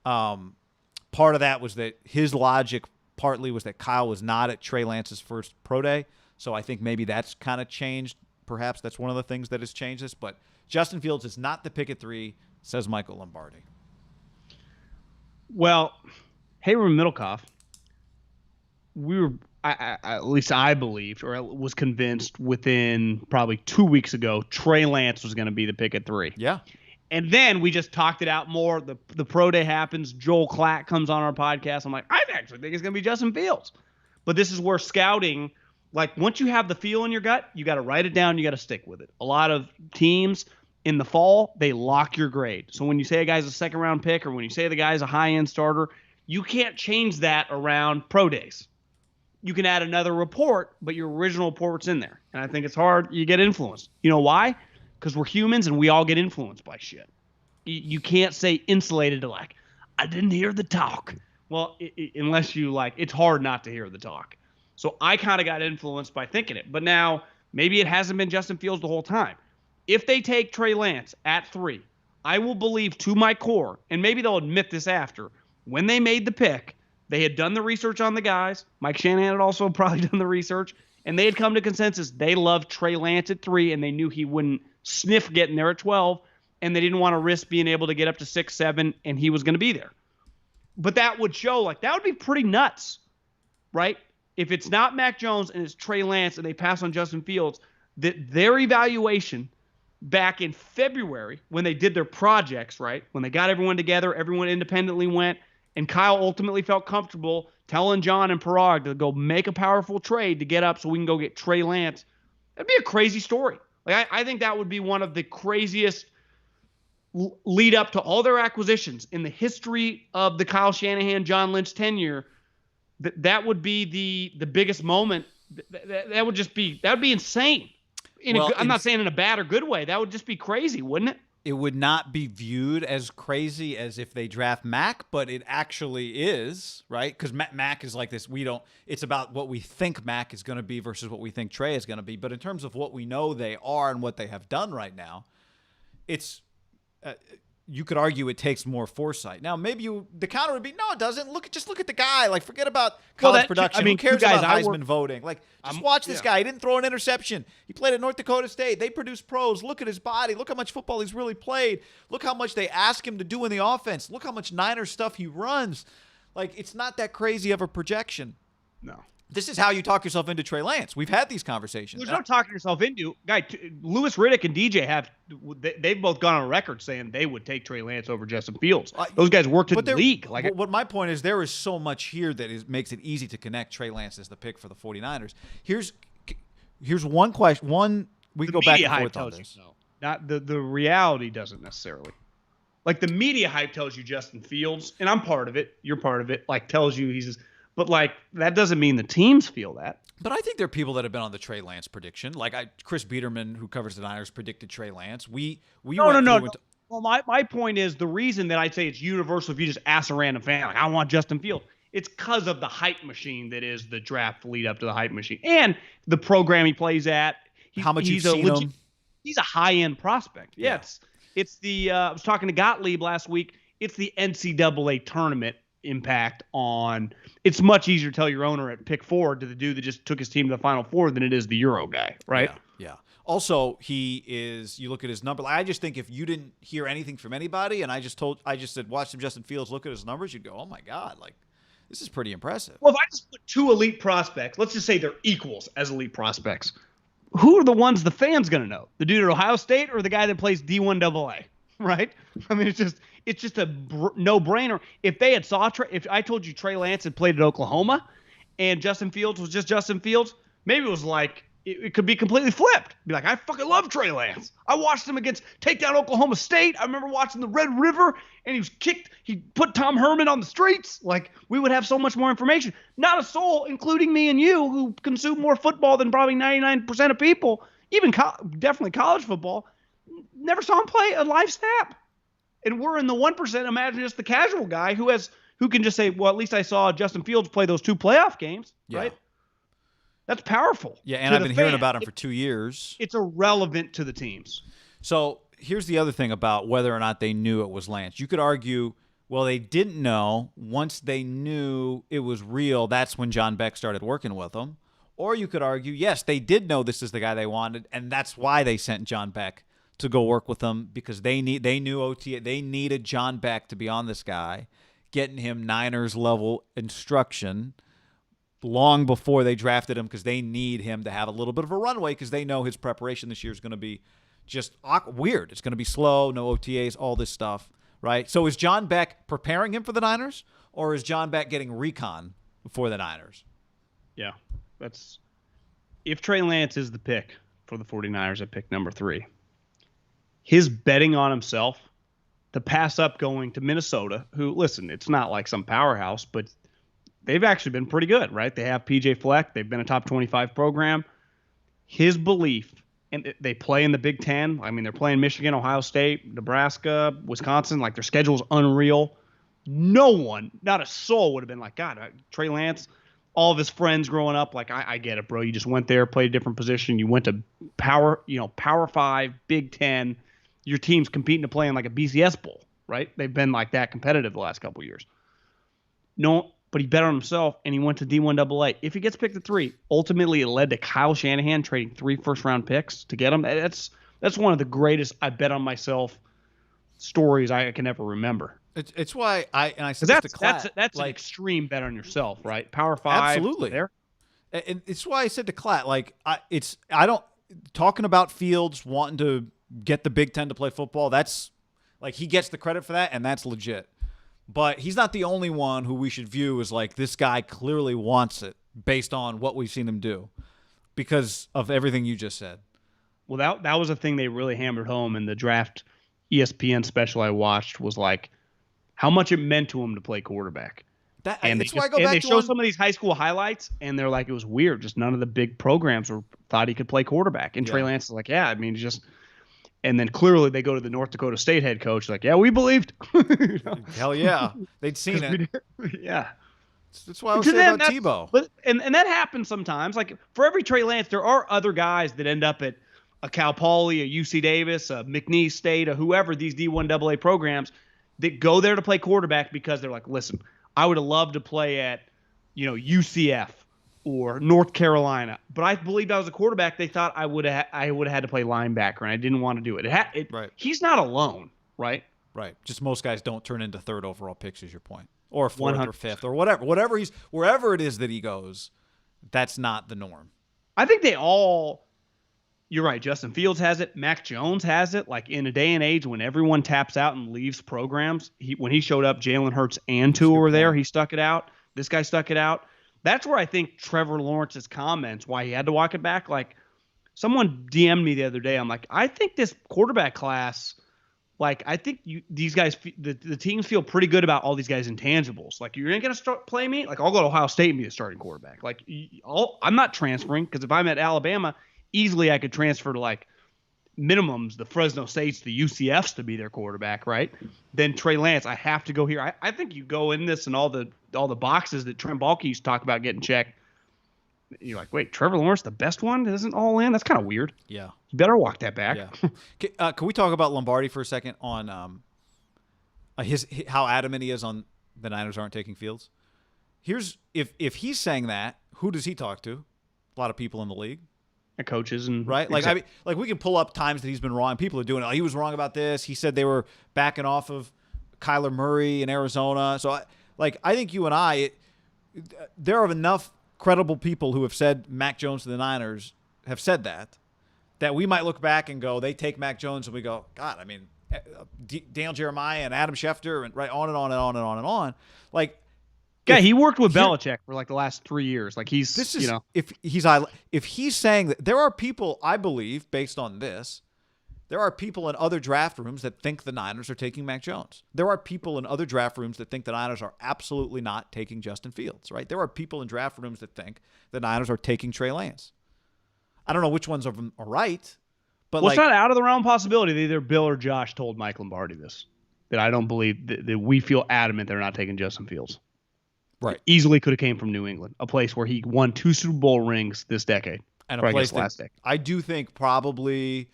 Speaker 1: Part of that was that his logic partly was that Kyle was not at Trey Lance's first pro day. So I think maybe that's kind of changed. Perhaps that's one of the things that has changed this. But Justin Fields is not the pick at 3, says Michael Lombardi.
Speaker 2: Well, Hayden Middlecoff, at least I believed or was convinced within probably 2 weeks ago, Trey Lance was going to be the pick at 3.
Speaker 1: Yeah.
Speaker 2: And then we just talked it out more. The pro day happens. Joel Klatt comes on our podcast. I'm like, I actually think it's going to be Justin Fields. But this is where scouting, like once you have the feel in your gut, you got to write it down. You got to stick with it. A lot of teams in the fall, they lock your grade. So when you say a guy's a second-round pick or when you say the guy's a high-end starter, you can't change that around pro days. You can add another report, but your original report's in there. And I think it's hard. You get influenced. You know why? Because we're humans and we all get influenced by shit. You can't say insulated to like, I didn't hear the talk. Well, unless you like, it's hard not to hear the talk. So I kind of got influenced by thinking it. But now maybe it hasn't been Justin Fields the whole time. If they take Trey Lance at 3, I will believe to my core, and maybe they'll admit this after, when they made the pick, they had done the research on the guys. Mike Shanahan had also probably done the research. And they had come to consensus. They loved Trey Lance at 3, and they knew he wouldn't sniff getting there at 12. And they didn't want to risk being able to get up to 6, 7, and he was going to be there. But that would show, like, that would be pretty nuts, right? If it's not Mac Jones and it's Trey Lance and they pass on Justin Fields, that their evaluation back in February when they did their projects, right? When they got everyone together, everyone independently went, and Kyle ultimately felt comfortable telling John and Parag to go make a powerful trade to get up so we can go get Trey Lance. That'd be a crazy story. Like I think that would be one of the craziest lead up to all their acquisitions in the history of the Kyle Shanahan, John Lynch tenure. That would be the biggest moment. That would be insane. I'm not saying in a bad or good way. That would just be crazy, wouldn't it?
Speaker 1: It would not be viewed as crazy as if they draft Mac, but it actually is, right? Because Mac is like this. It's about what we think Mac is going to be versus what we think Trey is going to be. But in terms of what we know they are and what they have done right now, it's you could argue it takes more foresight. Now, maybe the counter would be, no, it doesn't. Just look at the guy. Like, forget about college production. Who cares about Heisman voting? Like, just watch this guy. He didn't throw an interception. He played at North Dakota State. They produce pros. Look at his body. Look how much football he's really played. Look how much they ask him to do in the offense. Look how much Niner stuff he runs. Like, it's not that crazy of a projection.
Speaker 2: No.
Speaker 1: This is how you talk yourself into Trey Lance. We've had these conversations.
Speaker 2: There's no talking yourself into. Lewis Riddick and DJ they've both gone on record saying they would take Trey Lance over Justin Fields. Those guys worked in the league.
Speaker 1: But my point is there is so much here that makes it easy to connect Trey Lance as the pick for the 49ers. Here's one question. We can go back and forth on this.
Speaker 2: Not the reality doesn't necessarily. Like the media hype tells you Justin Fields, and I'm part of it. You're part of it. Like tells you but like that doesn't mean the teams feel that.
Speaker 1: But I think there are people that have been on the Trey Lance prediction. Like Chris Biederman, who covers the Niners, predicted Trey Lance. No.
Speaker 2: Well, my point is the reason that I'd say it's universal if you just ask a random fan, like, I want Justin Fields. It's because of the hype machine that is the draft lead up to the hype machine. And the program he plays at.
Speaker 1: How much you've seen him.
Speaker 2: He's a high-end prospect. Yeah. It's the I was talking to Gottlieb last week. It's the NCAA tournament impact on. It's much easier to tell your owner at pick 4 to the dude that just took his team to the Final Four than it is the Euro guy, right?
Speaker 1: Yeah. Also, you look at his number. I just think if you didn't hear anything from anybody and I just said, watch some Justin Fields, look at his numbers, you'd go, oh my God, like this is pretty impressive.
Speaker 2: Well, if I just put 2 elite prospects, let's just say they're equals as elite prospects. Who are the ones the fans going to know? The dude at Ohio State or the guy that plays D1AA, right? I mean, it's just a no-brainer. If they had if I told you Trey Lance had played at Oklahoma and Justin Fields was just Justin Fields, maybe it was like it could be completely flipped. Be like, I fucking love Trey Lance. I watched him take down Oklahoma State. I remember watching the Red River, and he put Tom Herman on the streets. Like, we would have so much more information. Not a soul, including me and you, who consume more football than probably 99% of people, even definitely college football, never saw him play a live snap. And we're in the 1%. Imagine just the casual guy who can just say, well, at least I saw Justin Fields play those 2 playoff games, right? That's powerful.
Speaker 1: Yeah, and I've been hearing about him for 2 years.
Speaker 2: It's irrelevant to the teams.
Speaker 1: So here's the other thing about whether or not they knew it was Lance. You could argue, well, they didn't know. Once they knew it was real, that's when John Beck started working with them. Or you could argue, yes, they did know this is the guy they wanted, and that's why they sent John Beck to go work with them, because they knew OTA. They needed John Beck to be on this guy, getting him Niners level instruction long before they drafted him, because they need him to have a little bit of a runway, because they know his preparation this year is going to be just weird. It's going to be slow, no OTAs, all this stuff, right? So is John Beck preparing him for the Niners, or is John Beck getting recon for the Niners?
Speaker 2: Yeah, if Trey Lance is the pick for the 49ers at pick number 3, his betting on himself to pass up going to Minnesota, who, listen, it's not like some powerhouse, but they've actually been pretty good, right? They have PJ Fleck. They've been a top 25 program. His belief, and they play in the Big Ten. I mean, they're playing Michigan, Ohio State, Nebraska, Wisconsin. Like, their schedule's unreal. No one, not a soul, would have been like, God, Trey Lance, all of his friends growing up, like, I get it, bro. You just went there, played a different position. You went to Power 5, Big Ten. Your team's competing to play in like a BCS bowl, right? They've been like that competitive the last couple of years. No, but he bet on himself, and he went to D1AA. If he gets picked at 3, ultimately it led to Kyle Shanahan trading 3 first-round picks to get him. That's one of the greatest I bet on myself stories I can ever remember.
Speaker 1: It's why I said that's
Speaker 2: an extreme bet on yourself, right? Power 5,
Speaker 1: absolutely.
Speaker 2: There,
Speaker 1: and it's why I said to Klatt, like talking about Fields wanting to get the Big Ten to play football. That's like he gets the credit for that, and that's legit. But he's not the only one who we should view as like this guy clearly wants it based on what we've seen him do because of everything you just said.
Speaker 2: Well, that was a thing they really hammered home in the draft ESPN special I watched was like how much it meant to him to play quarterback.
Speaker 1: That's why I go back to
Speaker 2: they show some of these high school highlights, and they're like, it was weird. Just none of the big programs thought he could play quarterback. And Trey Lance is like, yeah, I mean, just. And then clearly they go to the North Dakota State head coach, like, yeah, we believed.
Speaker 1: You know? Hell yeah, they'd seen it.
Speaker 2: Yeah,
Speaker 1: that's why I was saying about Tebow.
Speaker 2: But and that happens sometimes. Like for every Trey Lance, there are other guys that end up at a Cal Poly, a UC Davis, a McNeese State, a whoever these D1 AA programs that go there to play quarterback because they're like, listen, I would have loved to play at, UCF or North Carolina, but I believed I was a quarterback. They thought I would have had to play linebacker, and I didn't want to do it.
Speaker 1: Right. He's
Speaker 2: not alone, right?
Speaker 1: Right. Just most guys don't turn into third overall picks, is your point, or fourth 100%. Or fifth or whatever. Wherever it is that he goes, that's not the norm.
Speaker 2: I think they all. You're right. Justin Fields has it. Mac Jones has it. Like in a day and age when everyone taps out and leaves programs, when he showed up, Jalen Hurts and Tua were there. He stuck it out. This guy stuck it out. That's where I think Trevor Lawrence's comments, why he had to walk it back. Like someone DM'd me the other day. I'm like, I think this quarterback class, like I think these guys, the teams feel pretty good about all these guys' intangibles. Like you're not going to start play me. Like I'll go to Ohio State and be a starting quarterback. Like I'm not transferring because if I'm at Alabama, easily I could transfer to like minimums, the Fresno States, the UCFs to be their quarterback, right? Then Trey Lance, I have to go here. I think you go in this and all the boxes that Trent Baalke used to talk about getting checked. You're like, wait, Trevor Lawrence, the best one, isn't all in? That's kind of weird.
Speaker 1: Yeah.
Speaker 2: You better walk that back.
Speaker 1: Yeah. Can we talk about Lombardi for a second on how adamant he is on the Niners aren't taking Fields? Here's if he's saying that, who does he talk to? A lot of people in the league.
Speaker 2: Coaches and
Speaker 1: right, like we can pull up times that he's been wrong. People are doing it. Oh, he was wrong about this. He said they were backing off of Kyler Murray in Arizona. So, I think you and I, there are enough credible people who have said Mac Jones to the Niners have said that we might look back and go, they take Mac Jones, and we go, God, I mean, Daniel Jeremiah and Adam Schefter and right on and on and on and on and on, like.
Speaker 2: Yeah, he worked with Belichick for like the last 3 years. Like
Speaker 1: if he's saying that there are people, I believe, based on this, there are people in other draft rooms that think the Niners are taking Mac Jones. There are people in other draft rooms that think the Niners are absolutely not taking Justin Fields, right? There are people in draft rooms that think the Niners are taking Trey Lance. I don't know which ones of them are right, but
Speaker 2: it's not out of the realm possibility that either Bill or Josh told Mike Lombardi this, that I don't believe that we feel adamant they're not taking Justin Fields.
Speaker 1: Right.
Speaker 2: Easily could have came from New England, a place where he won 2 Super Bowl rings this decade.
Speaker 1: And a place last decade. I do think probably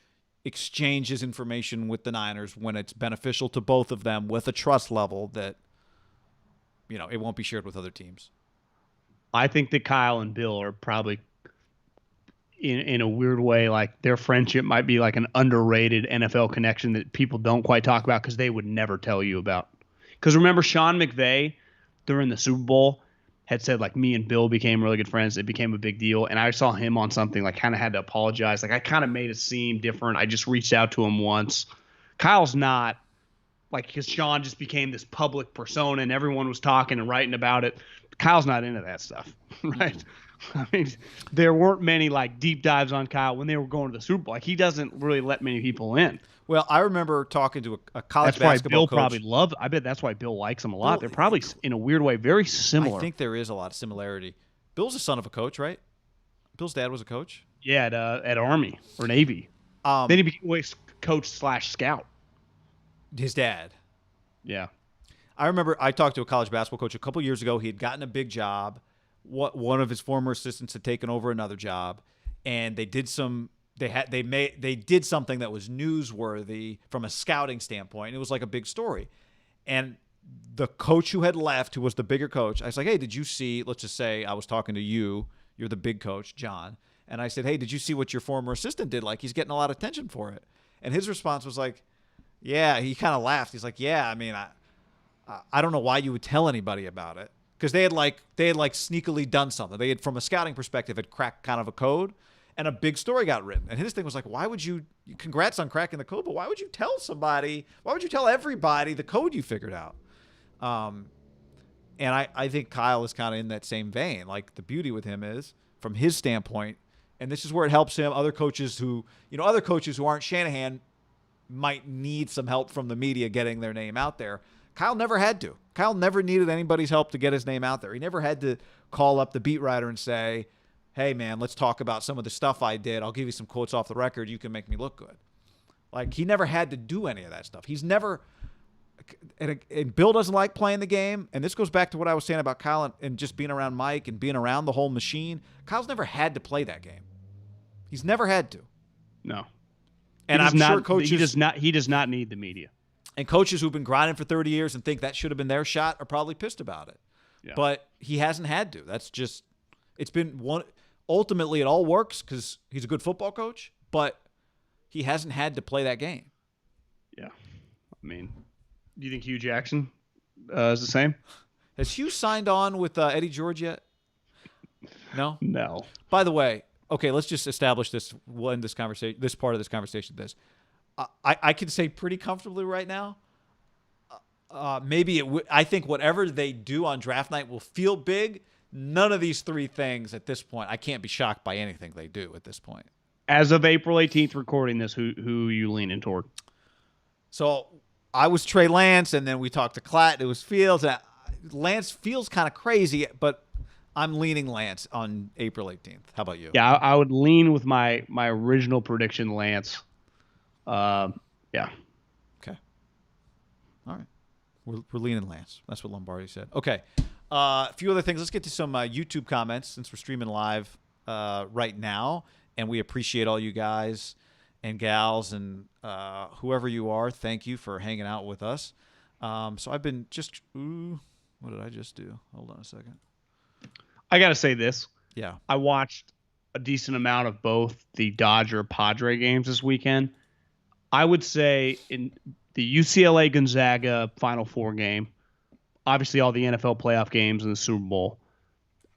Speaker 1: exchanges information with the Niners when it's beneficial to both of them with a trust level that, it won't be shared with other teams.
Speaker 2: I think that Kyle and Bill are probably in a weird way, like their friendship might be like an underrated NFL connection that people don't quite talk about because they would never tell you about. Because remember Sean McVay during the Super Bowl had said like me and Bill became really good friends. It became a big deal. And I saw him on something like kind of had to apologize. Like I kind of made it seem different. I just reached out to him once. Kyle's not like, because Sean just became this public persona and everyone was talking and writing about it. Kyle's not into that stuff, right? I mean, there weren't many like deep dives on Kyle when they were going to the Super Bowl. Like he doesn't really let many people in.
Speaker 1: Well, I remember talking to a college basketball coach. That's why
Speaker 2: Bill probably loved. I bet that's why Bill likes him a lot. They're probably, in a weird way, very similar.
Speaker 1: I think there is a lot of similarity. Bill's the son of a coach, right? Bill's dad was a coach.
Speaker 2: Yeah, at Army or Navy. Then he became coach/scout.
Speaker 1: His dad.
Speaker 2: Yeah.
Speaker 1: I remember I talked to a college basketball coach a couple years ago. He had gotten a big job. One of his former assistants had taken over another job, and they did some. They did something that was newsworthy from a scouting standpoint. It was like a big story. And the coach who had left, who was the bigger coach, I was like, hey, did you see, let's just say I was talking to you, you're the big coach, John. And I said, hey, did you see what your former assistant did? Like, he's getting a lot of attention for it. And his response was like, yeah, he kind of laughed. He's like, yeah, I mean, I don't know why you would tell anybody about it. Because they had sneakily done something. They had, from a scouting perspective, had cracked kind of a code. and a big story got written. And his thing was like, why would you, congrats on cracking the code, but why would you tell somebody, why would you tell everybody the code you figured out? And I think Kyle is kind of in that same vein. Like, the beauty with him is, from his standpoint, and this is where it helps him, other coaches who aren't Shanahan might need some help from the media getting their name out there. Kyle never had to. Kyle never needed anybody's help to get his name out there. He never had to call up the beat writer and say, hey, man, let's talk about some of the stuff I did. I'll give you some quotes off the record. You can make me look good. Like, he never had to do any of that stuff. He's never – and Bill doesn't like playing the game. And this goes back to what I was saying about Kyle and just being around Mike and being around the whole machine. Kyle's never had to play that game. He's never had to.
Speaker 2: No.
Speaker 1: And I'm sure coaches –
Speaker 2: he does not need the media.
Speaker 1: And coaches who've been grinding for 30 years and think that should have been their shot are probably pissed about it. Yeah. But he hasn't had to. That's just – it's been one – ultimately it all works because he's a good football coach, but he hasn't had to play that game.
Speaker 2: Yeah. I mean, do you think Hugh Jackson is the same?
Speaker 1: Has Hugh signed on with Eddie George yet? No?
Speaker 2: No.
Speaker 1: By the way, okay, let's just establish this. We'll end this conversation, this part of this conversation. I can say pretty comfortably right now, I think whatever they do on draft night will feel big. None of these three things at this point, I can't be shocked by anything they do at this point.
Speaker 2: As of April 18th recording this, who are you leaning toward?
Speaker 1: So I was Trey Lance, and then we talked to Klatt. It was Fields. Lance feels kind of crazy, but I'm leaning Lance on April 18th. How about you?
Speaker 2: Yeah, I would lean with my original prediction, Lance. Yeah.
Speaker 1: Okay. All right. We're leaning Lance. That's what Lombardi said. Okay. A few other things. Let's get to some YouTube comments since we're streaming live right now, and we appreciate all you guys and gals and whoever you are. Thank you for hanging out with us. So I've been just what did I just do? Hold on a second.
Speaker 2: I got to say this.
Speaker 1: Yeah.
Speaker 2: I watched a decent amount of both the Dodger-Padre games this weekend. I would say in the UCLA-Gonzaga Final Four game, obviously all the NFL playoff games and the Super Bowl,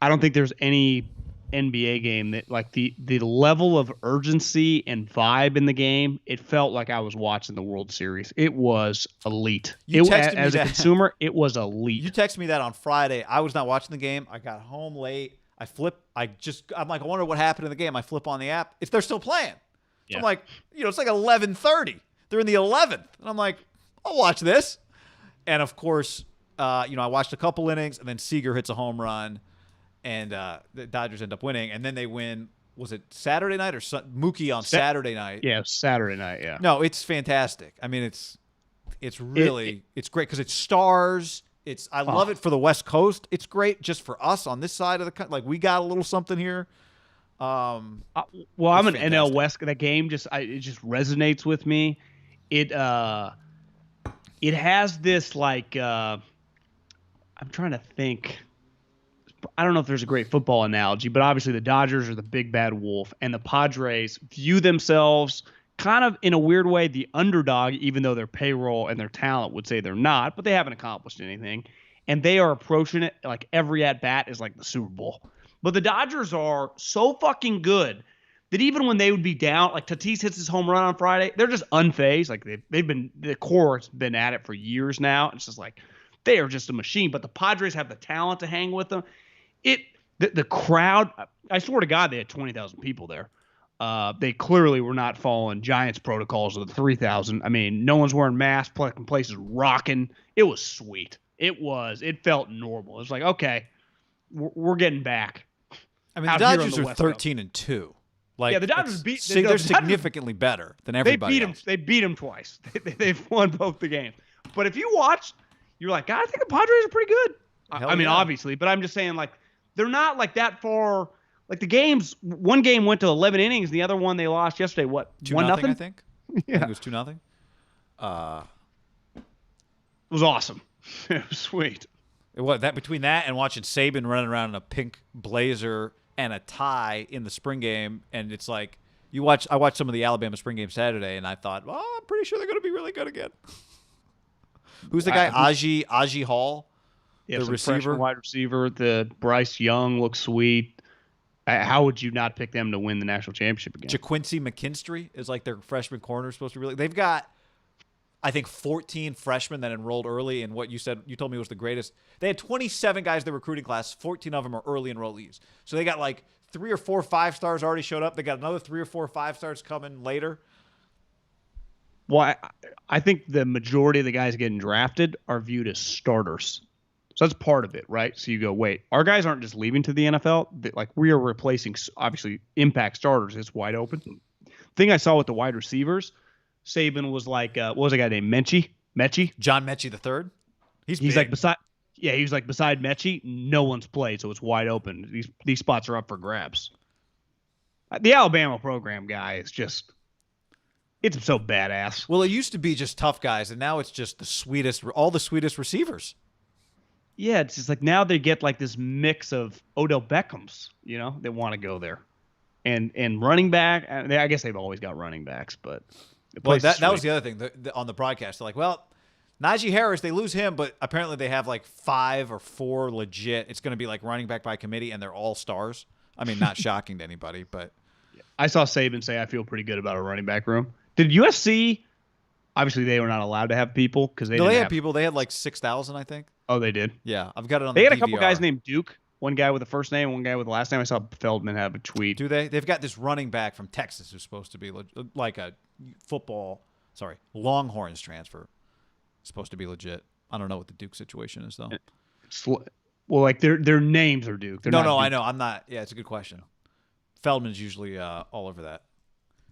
Speaker 2: I don't think there's any NBA game that, like, the level of urgency and vibe in the game, it felt like I was watching the World Series. It was elite. As a consumer, it was elite.
Speaker 1: You texted me that on Friday. I was not watching the game. I got home late. I'm like, I wonder what happened in the game. I flip on the app. They're still playing. So I'm like, it's like 11:30. They're in the 11th. And I'm like, I'll watch this. And of course, I watched a couple innings, and then Seager hits a home run, and the Dodgers end up winning. And then they win. Was it Saturday night or Mookie on Saturday night?
Speaker 2: Yeah, Saturday night. Yeah.
Speaker 1: No, it's fantastic. I mean, it's really it's great because it stars. I love it for the West Coast. It's great just for us on this side of the country. Like, we got a little something here. I'm an NL West. That game
Speaker 2: it just resonates with me. It has this, like, I'm trying to think. I don't know if there's a great football analogy, but obviously the Dodgers are the big bad wolf, and the Padres view themselves kind of in a weird way the underdog, even though their payroll and their talent would say they're not, but they haven't accomplished anything, and they are approaching it like every at bat is like the Super Bowl. But the Dodgers are so fucking good that even when they would be down, like Tatis hits his home run on Friday, they're just unfazed. Like, the core has been at it for years now. It's just like they are just a machine. But the Padres have the talent to hang with them. The crowd, I swear to God, they had 20,000 people there. They clearly were not following Giants protocols of the 3,000. I mean, no one's wearing masks, places rocking. It was sweet. It felt normal. It was like, okay, we're getting back.
Speaker 1: I mean, the Dodgers are 13-2. Like,
Speaker 2: yeah, the Dodgers
Speaker 1: they're significantly better than everybody else.
Speaker 2: They beat them twice. They've won both the games. But if you watch, you're like, God, I think the Padres are pretty good. I mean, obviously, but I'm just saying, like, they're not like that far. Like, the games, one game went to 11 innings, the other one they lost yesterday. What?
Speaker 1: 2-0, I think. Yeah. I think it was 2-0.
Speaker 2: It was awesome. It was sweet.
Speaker 1: Between that and watching Saban running around in a pink blazer and a tie in the spring game, and it's like I watched some of the Alabama spring game Saturday, and I thought, well, I'm pretty sure they're going to be really good again. Who's the guy? Aji Hall,
Speaker 2: yeah,
Speaker 1: the receiver,
Speaker 2: wide receiver. The Bryce Young looks sweet. How would you not pick them to win the national championship again?
Speaker 1: JaQuincy McKinstry is like their freshman corner supposed to be really. They've got, I think, 14 freshmen that enrolled early in what you told me was the greatest. They had 27 guys in the recruiting class. 14 of them are early enrollees. So they got like 3 or 4 5-stars already showed up. They got another 3 or 4 5-stars coming later.
Speaker 2: Well, I think the majority of the guys getting drafted are viewed as starters. So that's part of it, right? So you go, wait, our guys aren't just leaving to the NFL. Like, we are replacing, obviously, impact starters. It's wide open. Thing I saw with the wide receivers, Saban was like, what was a guy named Mechie?
Speaker 1: John Mechie III.
Speaker 2: He's like beside Mechie, no one's played, so it's wide open. These spots are up for grabs. The Alabama program guy is just, it's so badass.
Speaker 1: Well, it used to be just tough guys, and now it's just all the sweetest receivers.
Speaker 2: Yeah, it's just like now they get like this mix of Odell Beckhams, that want to go there, and running back. I guess they've always got running backs, but
Speaker 1: that was the other thing on the broadcast. They're like, well, Najee Harris, they lose him, but apparently they have like 5 or 4 legit. It's going to be like running back by committee, and they're all stars. I mean, not shocking to anybody, but
Speaker 2: I saw Saban say, "I feel pretty good about our running back room." Did USC? Obviously, they were not allowed to have people because they
Speaker 1: had people. They had like 6,000, I think.
Speaker 2: Oh, they did?
Speaker 1: Yeah, I've got it on
Speaker 2: They
Speaker 1: the
Speaker 2: had
Speaker 1: DVR.
Speaker 2: a couple guys named Duke. One guy with a first name, one guy with a last name. I saw Feldman have a tweet.
Speaker 1: Do they? They've got this running back from Texas who's supposed to be like a Longhorns transfer. Supposed to be legit. I don't know what the Duke situation is, though.
Speaker 2: Well, like their names are Duke.
Speaker 1: No, I know. I'm not. Yeah, it's a good question. Feldman's usually all over that.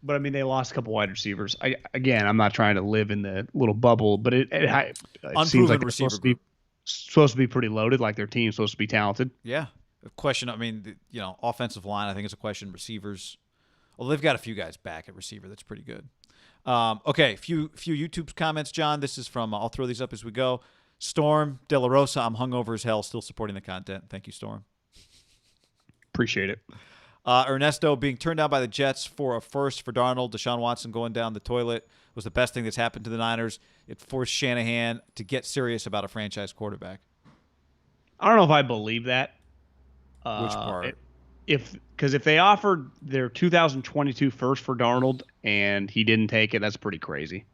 Speaker 2: But, I mean, they lost a couple wide receivers. I'm not trying to live in the little bubble, but it seems like it's supposed to be pretty loaded, like their team's supposed to be talented.
Speaker 1: Yeah. A question, I mean, offensive line, I think it's a question. Receivers, well, they've got a few guys back at receiver. That's pretty good. Okay, few YouTube comments, John. This is from, I'll throw these up as we go. Storm De La Rosa, I'm hungover as hell, still supporting the content. Thank you, Storm.
Speaker 2: Appreciate it.
Speaker 1: Ernesto, being turned down by the Jets for a first for Darnold, Deshaun Watson going down the toilet was the best thing that's happened to the Niners. It forced Shanahan to get serious about a franchise quarterback.
Speaker 2: I don't know if I believe that.
Speaker 1: Which part?
Speaker 2: Because if they offered their 2022 first for Darnold and he didn't take it, that's pretty crazy.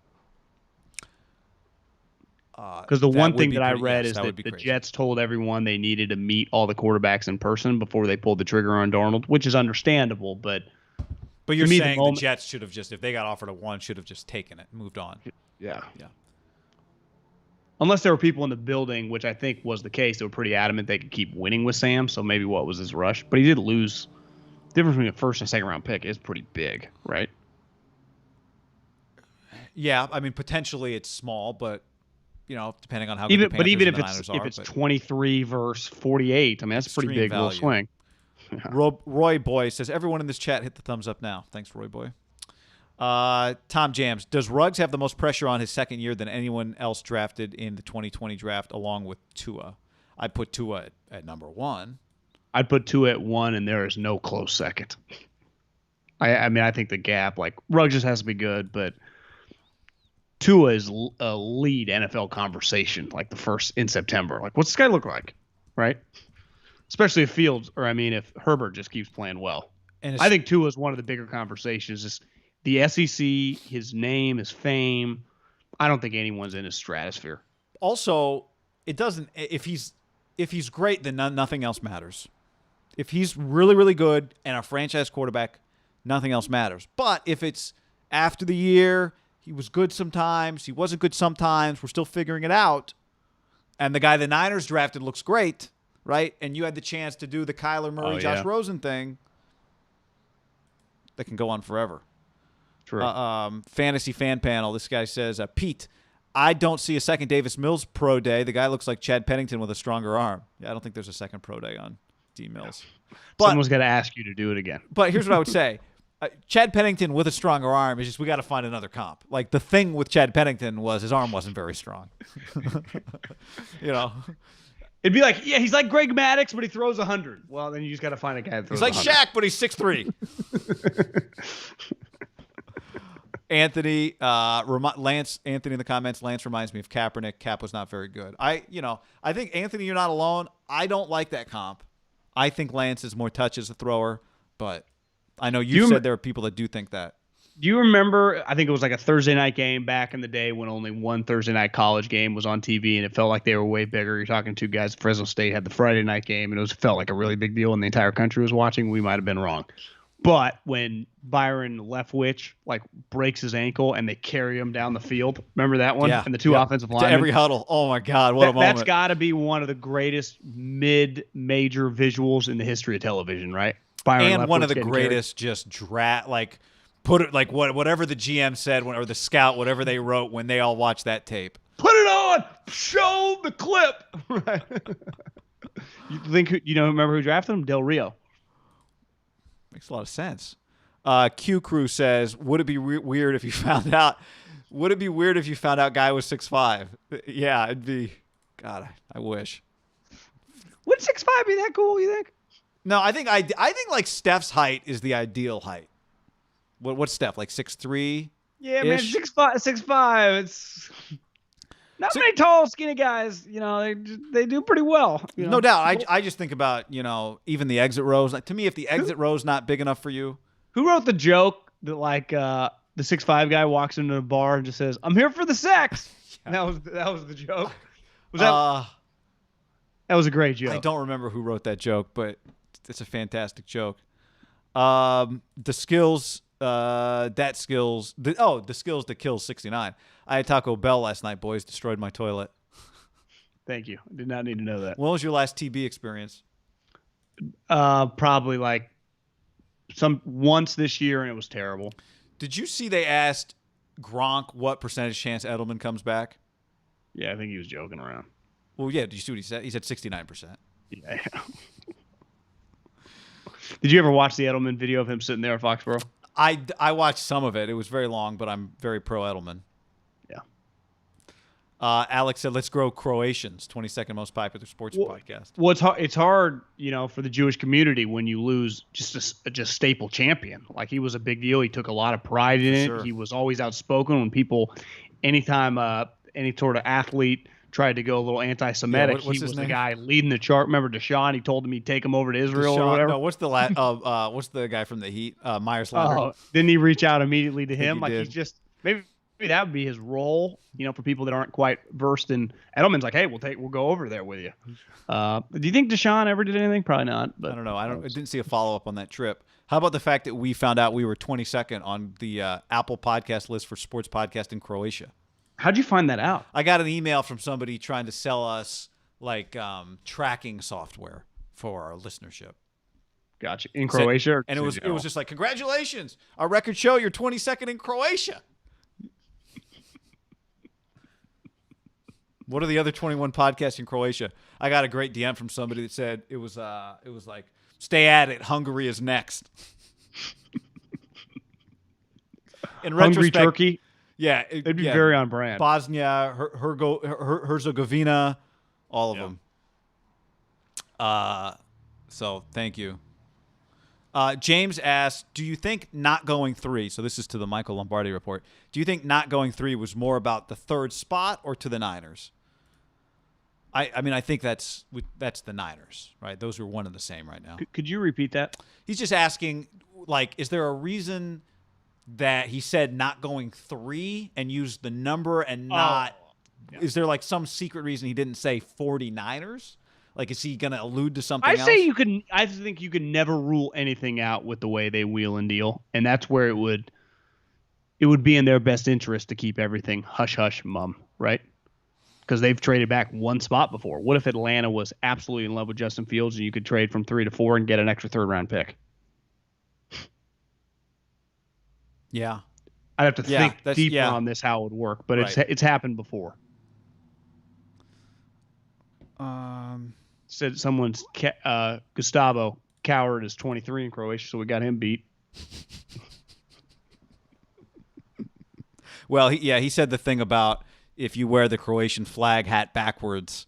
Speaker 2: Because the one thing that I read is that the Jets told everyone they needed to meet all the quarterbacks in person before they pulled the trigger on Darnold, which is understandable. But
Speaker 1: you're saying the Jets should have just, if they got offered a 1, should have just taken it and moved on.
Speaker 2: Yeah. Unless there were people in the building, which I think was the case, they were pretty adamant they could keep winning with Sam. So maybe what was his rush? But he did lose. The difference between a first and second round pick is pretty big, right?
Speaker 1: Yeah, I mean, potentially it's small, but depending on how
Speaker 2: good
Speaker 1: the Panthers
Speaker 2: even
Speaker 1: and the Niners are.
Speaker 2: If it's 23 versus 48, I mean, that's a pretty big little swing.
Speaker 1: Roy Boy says, everyone in this chat hit the thumbs up now. Thanks, Roy Boy. Tom Jams, does Ruggs have the most pressure on his second year than anyone else drafted in the 2020 draft along with Tua? I'd put Tua at number 1.
Speaker 2: I'd put Tua at 1, and there is no close second. I mean, I think the gap, like, Ruggs just has to be good, but Tua is a lead NFL conversation, like the first in September. Like, what's this guy look like, right? Especially if Herbert just keeps playing well. And I think Tua is one of the bigger conversations. Just the SEC, his name, his fame. I don't think anyone's in his stratosphere.
Speaker 1: Also, it doesn't. If he's great, then nothing else matters. If he's really, really good and a franchise quarterback, nothing else matters. But if it's after the year, he was good sometimes, he wasn't good sometimes, we're still figuring it out, and the guy the Niners drafted looks great, right? And you had the chance to do the Kyler Murray, Josh Rosen thing that can go on forever.
Speaker 2: True.
Speaker 1: Fantasy fan panel, this guy says, Pete, I don't see a second Davis Mills pro day. The guy looks like Chad Pennington with a stronger arm. Yeah, I don't think there's a second pro day on D Mills. But
Speaker 2: someone's got to ask you to do it again.
Speaker 1: But here's what I would say. Chad Pennington with a stronger arm is just, we got to find another comp. Like, the thing with Chad Pennington was his arm wasn't very strong.
Speaker 2: It'd be like, he's like Greg Maddux, but he throws 100. Well, then you just got to find a guy that throws 100.
Speaker 1: He's like Shaq, but he's 6'3". Anthony, Anthony in the comments, Lance reminds me of Kaepernick. Cap was not very good. I think, Anthony, you're not alone. I don't like that comp. I think Lance is more touch as a thrower. but I know you said there are people that do think that.
Speaker 2: Do you remember, I think it was like a Thursday night game back in the day when only one Thursday night college game was on TV and it felt like they were way bigger. You're talking two guys, Fresno State had the Friday night game and felt like a really big deal and the entire country was watching. We might have been wrong. But when Byron Leftwich breaks his ankle and they carry him down the field, remember that one?
Speaker 1: Yeah.
Speaker 2: And the two offensive linemen.
Speaker 1: To every huddle. Oh my God, what a moment.
Speaker 2: That's got to be one of the greatest mid-major visuals in the history of television, right? Byron
Speaker 1: and
Speaker 2: Leftwich
Speaker 1: one of the greatest put it whatever the GM said or the scout, whatever they wrote when they all watched that tape.
Speaker 2: Put it on. Show the clip. Right. Remember who drafted him? Del Rio.
Speaker 1: Makes a lot of sense. Q Crew says, would it be weird if you found out? Would it be weird if you found out guy was 6'5"? Yeah, it'd be. God, I wish.
Speaker 2: Would 6'5" be that cool? You think?
Speaker 1: No, I think like Steph's height is the ideal height. What's Steph, like 6'3"?
Speaker 2: Yeah, man, 6'5". It's not many tall, skinny guys. They do pretty well.
Speaker 1: No doubt. I just think about even the exit rows. Like to me, if the exit row's not big enough for you,
Speaker 2: who wrote the joke that the 6'5" guy walks into a bar and just says, "I'm here for the sex." Yeah. That was the joke. Was that? That was a great joke.
Speaker 1: I don't remember who wrote that joke, but it's a fantastic joke. The skills. The skills that kills 69. I had Taco Bell last night, boys. Destroyed my toilet.
Speaker 2: Thank you. I did not need to know that.
Speaker 1: When was your last TB experience?
Speaker 2: Probably once this year, and it was terrible.
Speaker 1: Did you see they asked Gronk what percentage chance Edelman comes back?
Speaker 2: Yeah, I think he was joking around.
Speaker 1: Well, yeah. Did you see what he said? He said 69%.
Speaker 2: Yeah. Did you ever watch the Edelman video of him sitting there at Foxborough?
Speaker 1: I watched some of it. It was very long, but I'm very pro Edelman.
Speaker 2: Yeah.
Speaker 1: Alex said, "Let's grow Croatians." 22nd most popular sports podcast.
Speaker 2: Well, it's hard, for the Jewish community when you lose just staple champion. Like he was a big deal. He took a lot of pride in it.
Speaker 1: Sure.
Speaker 2: He was always outspoken when people, anytime any sort of athlete tried to go a little anti-Semitic,
Speaker 1: he was
Speaker 2: the guy leading the chart. Remember Deshaun? He told him he'd take him over to Israel
Speaker 1: Deshaun,
Speaker 2: or whatever.
Speaker 1: No, what's the guy from the Heat? Myers Leonard.
Speaker 2: Oh, didn't he reach out immediately to him?
Speaker 1: He did.
Speaker 2: He's just maybe that would be his role. For people that aren't quite versed in. Edelman's like, hey, we'll go over there with you. Do you think Deshaun ever did anything? Probably not. But
Speaker 1: I don't know. I didn't see a follow up on that trip. How about the fact that we found out we were 22nd on the Apple podcast list for sports podcast in Croatia?
Speaker 2: How'd you find that out?
Speaker 1: I got an email from somebody trying to sell us tracking software for our listenership.
Speaker 2: Gotcha. In Croatia?
Speaker 1: And it was just like, congratulations. Our records show you're 22nd in Croatia. What are the other 21 podcasts in Croatia? I got a great DM from somebody that said it was like, stay at it. Hungary is next. In
Speaker 2: Hungry Turkey?
Speaker 1: Yeah,
Speaker 2: it'd be very on brand.
Speaker 1: Bosnia, Herzegovina, all of them. So thank you. James asks, do you think not going 3? So this is to the Michael Lombardi report. Do you think not going 3 was more about the third spot or to the Niners? I mean, I think that's the Niners, right? Those are one and the same right now.
Speaker 2: Could you repeat that?
Speaker 1: He's just asking, is there a reason that he said not going 3 and used the number and not is there some secret reason he didn't say 49ers? Is he going to allude to something else?
Speaker 2: I think you can never rule anything out with the way they wheel and deal, and that's where it would be in their best interest to keep everything hush hush mum, right? Because they've traded back one spot before. What if Atlanta was absolutely in love with Justin Fields and you could trade from 3 to 4 and get an extra third round pick?
Speaker 1: Yeah.
Speaker 2: I'd have to think deeper on this how it would work, but it's happened before. Said someone's Gustavo Coward is 23 in Croatia, so we got him beat.
Speaker 1: Well, he said the thing about if you wear the Croatian flag hat backwards,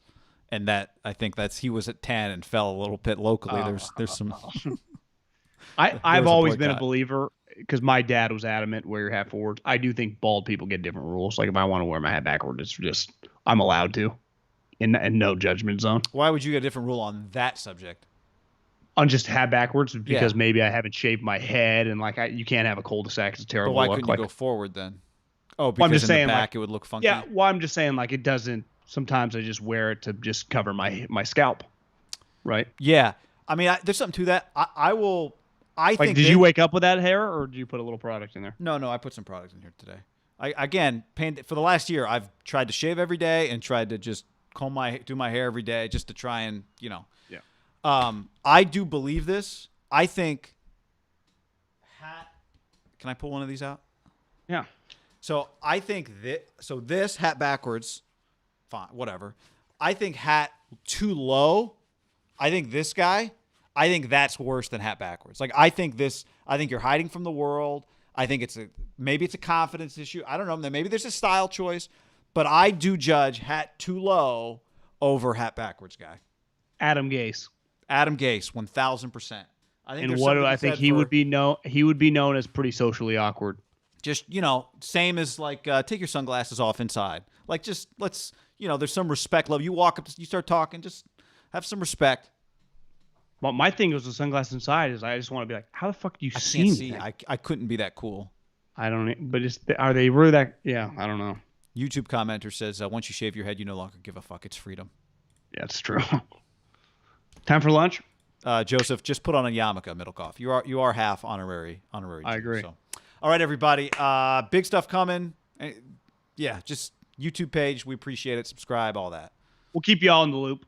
Speaker 1: and that I think he was at 10 and fell a little bit locally. There's some.
Speaker 2: I've always been a believer. Because my dad was adamant wear your hat forward. I do think bald people get different rules. If I want to wear my hat backward, it's just I'm allowed to, in no judgment zone.
Speaker 1: Why would you get a different rule on that subject?
Speaker 2: On just hat backwards because maybe I haven't shaved my head and like you can't have a cul-de-sac. It's a terrible
Speaker 1: But why
Speaker 2: look.
Speaker 1: couldn't you go forward then? Oh, because
Speaker 2: Well, I'm just
Speaker 1: in
Speaker 2: saying,
Speaker 1: the back
Speaker 2: like,
Speaker 1: it would look funky.
Speaker 2: Yeah, well, I'm just saying like it doesn't. Sometimes I just wear it to just cover my scalp, right?
Speaker 1: Yeah, I mean, there's something to that. I will. I
Speaker 2: Like,
Speaker 1: think.
Speaker 2: did you wake up with that hair, or did you put a little product in there?
Speaker 1: No, I put some products in here today. Again, for the last year, I've tried to shave every day and tried to just do my hair every day just to try and Yeah. I do believe this. I think. Can I pull one of these out?
Speaker 2: Yeah.
Speaker 1: So I think this hat backwards, fine, whatever. I think hat too low. I think this guy. I think that's worse than hat backwards. Like I think you're hiding from the world. I think maybe it's a confidence issue. I don't know. Maybe there's a style choice, but I do judge hat too low over hat backwards guy.
Speaker 2: Adam Gase,
Speaker 1: 1,000%. I think.
Speaker 2: And what do I think he would be known? He would be known as pretty socially awkward.
Speaker 1: Just, same as like take your sunglasses off inside. Like just let's, there's some respect level. You walk up, you start talking, just have some respect.
Speaker 2: Well, my thing was the sunglasses inside is I just want to be like, how the fuck do you see me?
Speaker 1: I couldn't be that cool.
Speaker 2: I don't. But are they really that? Yeah, I don't know.
Speaker 1: YouTube commenter says once you shave your head, you no longer give a fuck. It's freedom.
Speaker 2: Yeah, it's true. Time for lunch.
Speaker 1: Joseph, just put on a yarmulke, Middlecoff. You are half honorary.
Speaker 2: I agree.
Speaker 1: So. All right, everybody. Big stuff coming. Yeah, just YouTube page. We appreciate it. Subscribe, all that.
Speaker 2: We'll keep you all in the loop.